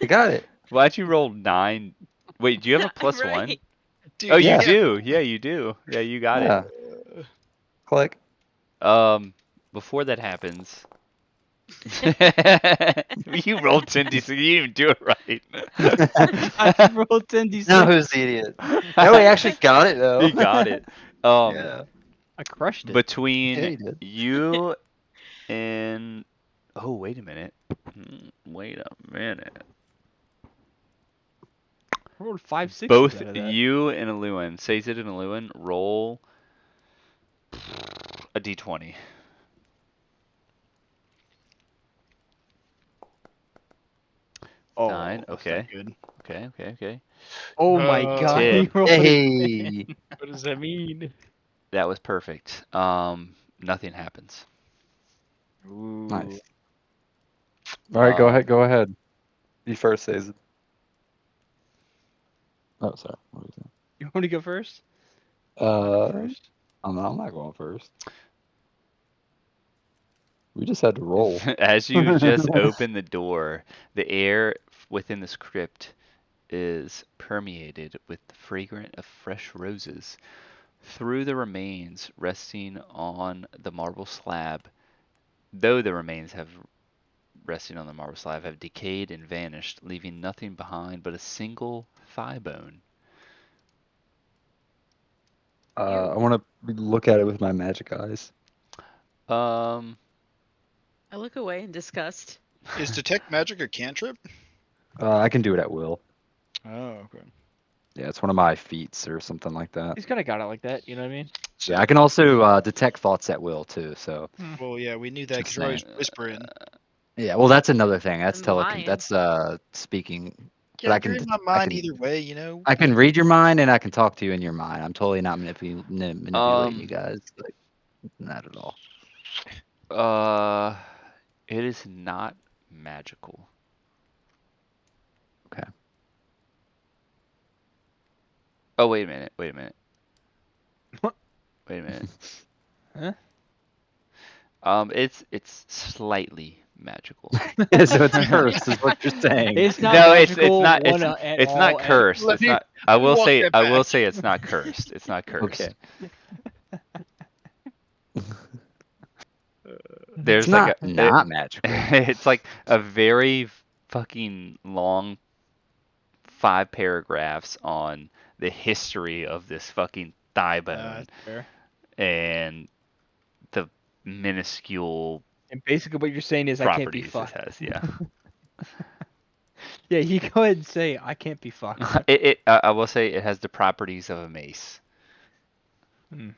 I got it. why'd you roll 9? Wait, do you have a plus Right. 1? Dude, Oh, you Yeah. do. Yeah, you do. Yeah, you got Yeah. Click. it. Before that happens, you rolled 10 D6. You didn't even do it right. I rolled 10 d6. Now who's the idiot? No, he actually got it though. You got it. Yeah. I crushed it. Between Yeah, you did. you and wait a minute. Wait a minute. I rolled 5 6s. Both out of that. you and Aluin, Sazed and Aluin, roll a D20. Oh, 9. that's not Okay. good. Okay. Oh my god. Ted. he rolled a Hey. What does that mean? That was perfect. Nothing happens. Ooh. Nice. All right, go Um, ahead. Go ahead. You first, says it. Oh, sorry. What was that? You want to go first? First. I'm not going first. We just had to roll. As you just open the door, the air within this crypt is permeated with the fragrance of fresh roses. Through the remains resting on the marble slab, though the remains have resting on the marble slab have decayed and vanished, leaving nothing behind but a single thigh bone. I want to look at it with my magic eyes. Um, I look away in disgust. Is detect magic a cantrip? I can do it at will. Oh, okay. Yeah, it's one of my feats or something like that. He's kind of got it like that. You know what I mean? Yeah, I can also detect thoughts at will too. So Well, yeah, we knew that because Just you're always saying. whispering. yeah, well, that's another thing. That's I'm lying. That's speaking. Yeah, I can you're in my I mind can- either way, you know. I can read your mind and I can talk to you in your mind. I'm totally not manipulating you guys, like not at all. It is not magical. Okay. Oh, wait a minute. Wait a minute. What? Wait a minute. Huh? It's slightly magical. So it's cursed, is what you're saying. It's not No, it's magical not. one, at It's all, not cursed. Let It's me not. I will walk say. that I will back. say it's not cursed. It's not cursed. Okay. There's It's like not magical. it's like a very fucking long 5 paragraphs on the history of this fucking thigh bone That's fair. and the minuscule And basically, what you're saying is I can't be properties it fucked. has. Yeah. Yeah, you go ahead and say I can't be fucked. I will say it has the properties of a mace.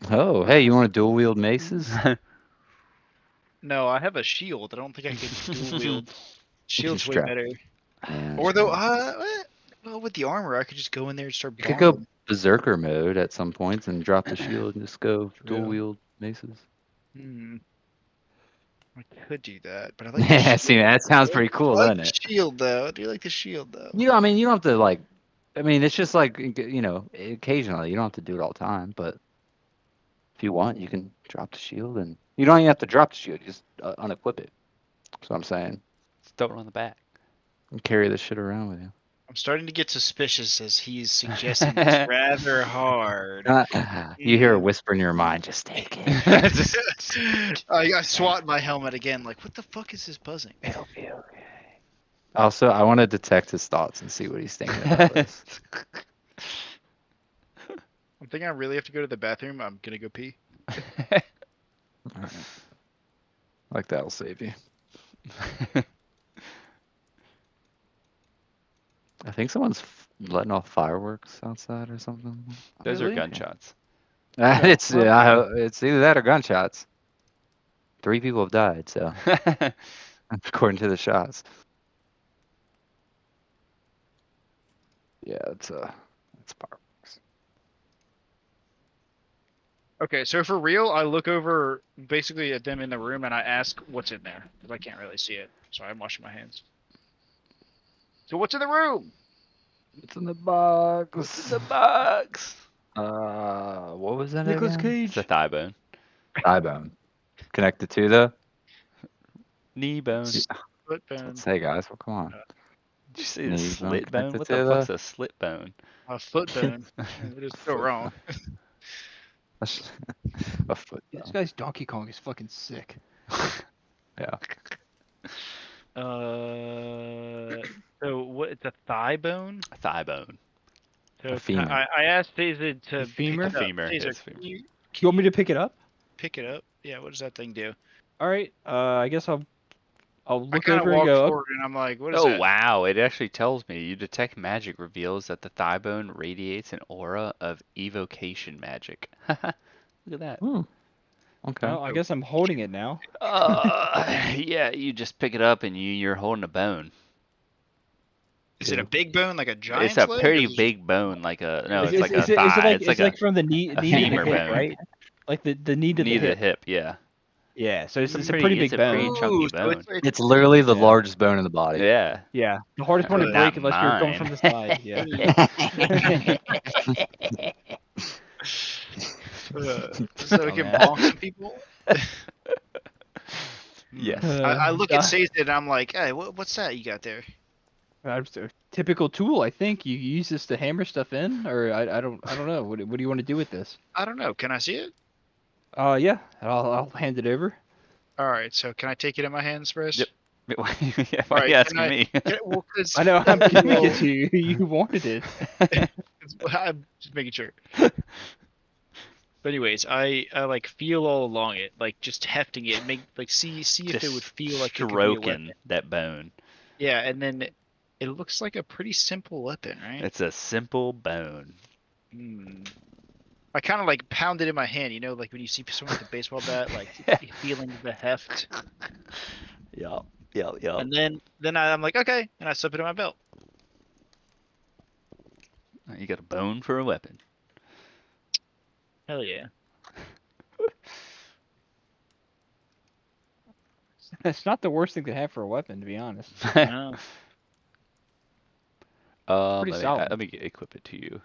Oh, hey, you want to dual wield maces? No, I have a shield. I don't think I can dual wield. Shield's way strap- better. Yeah, Or though, sure. well, with the armor, I could just go in there and start. You could go bombing. berserker mode at some points and drop the shield and just go dual True. wield maces. I could do that, but I like. Yeah, the see, shield. that sounds pretty cool, I like doesn't the it? shield though. I do like the shield though. I mean, you don't have to like. I mean, it's just like occasionally. You don't have to do it all the time, but if you want, you can drop the shield, and you don't even have to drop the shield. You just unequip it. That's what I'm saying. Just throw it on the back. And carry this shit around with you. I'm starting to get suspicious as he's suggesting this rather hard. You hear a Mm. whisper in your mind, just take it. I swat my helmet again, like, what the fuck is this buzzing? It'll be okay. Also, I want to detect his thoughts and see what he's thinking about this. I'm thinking I really have to go to the bathroom. I'm gonna go pee. Alright. Like that'll save you. I think someone's letting off fireworks outside or something. Those are Really? gunshots. It's either that or gunshots. 3 people have died, so according to the shots. Yeah, it's fireworks. Okay, so for real, I look over basically at them in the room and I ask what's in there because I can't really see it. So I'm washing my hands. So what's in the room? It's in the box. What's in the box? What was that Nicolas again? It's Cage. a thigh bone. Thigh bone. Connected to the. Knee bone. Foot bone. Let's say, guys. Well, come on. Did you say the Knee bone slit bone? connected What to the the- fuck's a slit bone? A foot bone. What is go Foot wrong? A foot. This bone. guy's Donkey Kong is fucking sick. Yeah. So what? It's a thigh bone. Thigh bone. So A femur. I asked Daisy to A femur? pick it up. Femur, Daisy, yes, femur. can you You want me to pick it up? pick it up? Yeah. What does that thing do? All right. I guess I'll I look kind of over and walk go. forward and I'm like, what is Oh that? wow! It actually tells me you detect magic reveals that the thigh bone radiates an aura of evocation magic. Look at that. Hmm. Okay. Well, I guess I'm holding it now. Yeah, you just pick it up and you're holding a bone. Is it a big bone like a giant's It's a leg, or pretty is it- big bone, like a no, Is- it's like a is it thigh. like, It's it's like like from the knee to the femur hip, bone. right? Like the knee to the knee to the hip. hip. Yeah. Yeah. So it's, It's it's a a pretty pretty- big it's a pretty bone. chunky Ooh, so bone. It's literally the Yeah. largest bone in the body. Yeah. Yeah. The hardest one to Not break unless you're going mine. from the side. Yeah. so it can man. bonk some people. Yes. I look at Uh, Satan and I'm like, hey, what's that you got there? It's a typical tool, I think. You use this to hammer stuff in, or I don't know. What do you want to do with this? I don't know. Can I see it? Yeah. I'll hand it over. All right. So can I take it in my hands first? Yep. Why are you Right, asking can I- me? Well, 'cause- I know I'm giving well, it to you. You wanted it. I'm just making sure. But anyways, I like feel all along it, like just hefting it, make like see if it Just would feel like it could be a stroking weapon. that bone. Yeah, and then it looks like a pretty simple weapon, right? It's a simple bone. Hmm. I kind of like pound it in my hand, you know, like when you see someone with a baseball bat, like feeling the heft. Yup. Yup. Yup. And then I'm like, okay, and I slip it in my belt. You got a bone for a weapon. Hell yeah. It's not the worst thing to have for a weapon, to be honest. No. Pretty let solid. me equip it to you.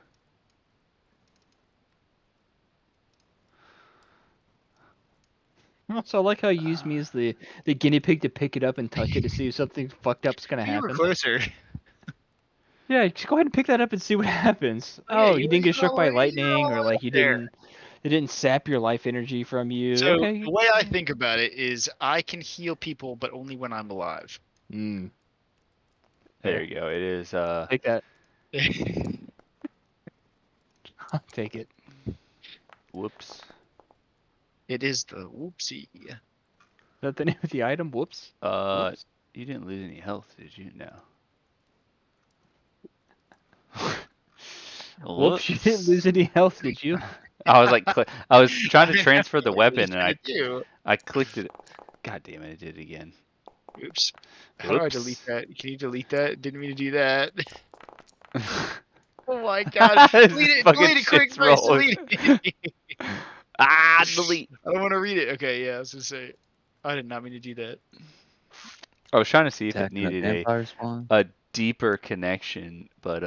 Also, I like how you use me as the guinea pig to pick it up and touch it to see if something fucked up's gonna You were happen. closer. Yeah, just go ahead and pick that up and see what happens. Oh, yeah, Oh, you didn't get struck by lightning, or like you there. didn't. It didn't sap your life energy from you. So Okay. the way I think about it is I can heal people, but only when I'm alive. Mm, There you go. It is. take that. I'll take it. Whoops. It is the whoopsie. Is that the name of the item? Whoops. Whoops. You didn't lose any health, did you? No. Whoops, you didn't lose any health, did you? I was like, I was trying to transfer the weapon and do. I clicked it. God damn it! I did it again. Oops. How do I Whoops. delete that? Can you delete that? Didn't mean to do that. Oh my god. This Delete it, fucking delete it quick, shit's Bryce, rolling. delete it. Ah, delete. I don't want to read it. Okay, yeah, I was gonna say. I did not mean to do that. I was trying to see if it Attacking the needed vampire spawn. a deeper connection, but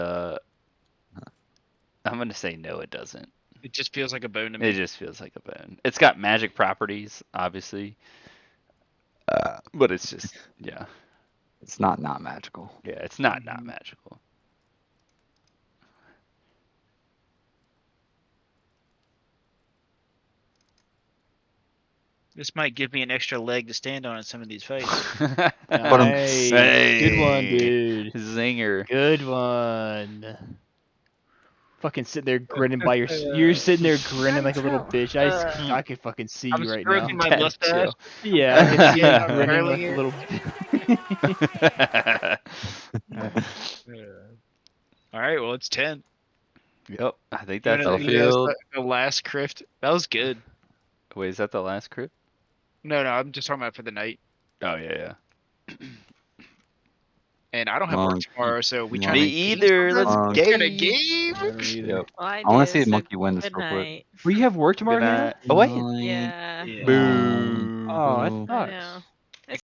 I'm gonna say no, it doesn't. It just feels like a bone to me. It just feels like a bone. It's got magic properties, obviously, but it's just yeah, It's not magical. yeah. It's not Mhm. magical. This might give me an extra leg to stand on in some of these fights. Nice. Good one, Hey. dude. Zinger. Good one. Fucking sitting there grinning by your. You're sitting there grinning like a little bitch. I can fucking see I'm you right now. stroking my Daddy mustache. chill. Yeah, I can see Yeah, you grinning like earlier. a little. All right, well it's 10. Yep, I think You that's wanna it. do this, Battlefield. the last crypt. That was good. Wait, is that the last crit? No, I'm just talking about for the night. Oh yeah, And I don't have work Monkey, tomorrow, so we Me trying to either, let's get a game. game. I don't either. Yep. Well, I I want do, to see so Monkey win this good real quick. night. Well, you have work Good tomorrow, Hannah? night. Oh wait. Yeah. Yeah. Boo. Oh, that I sucks. know.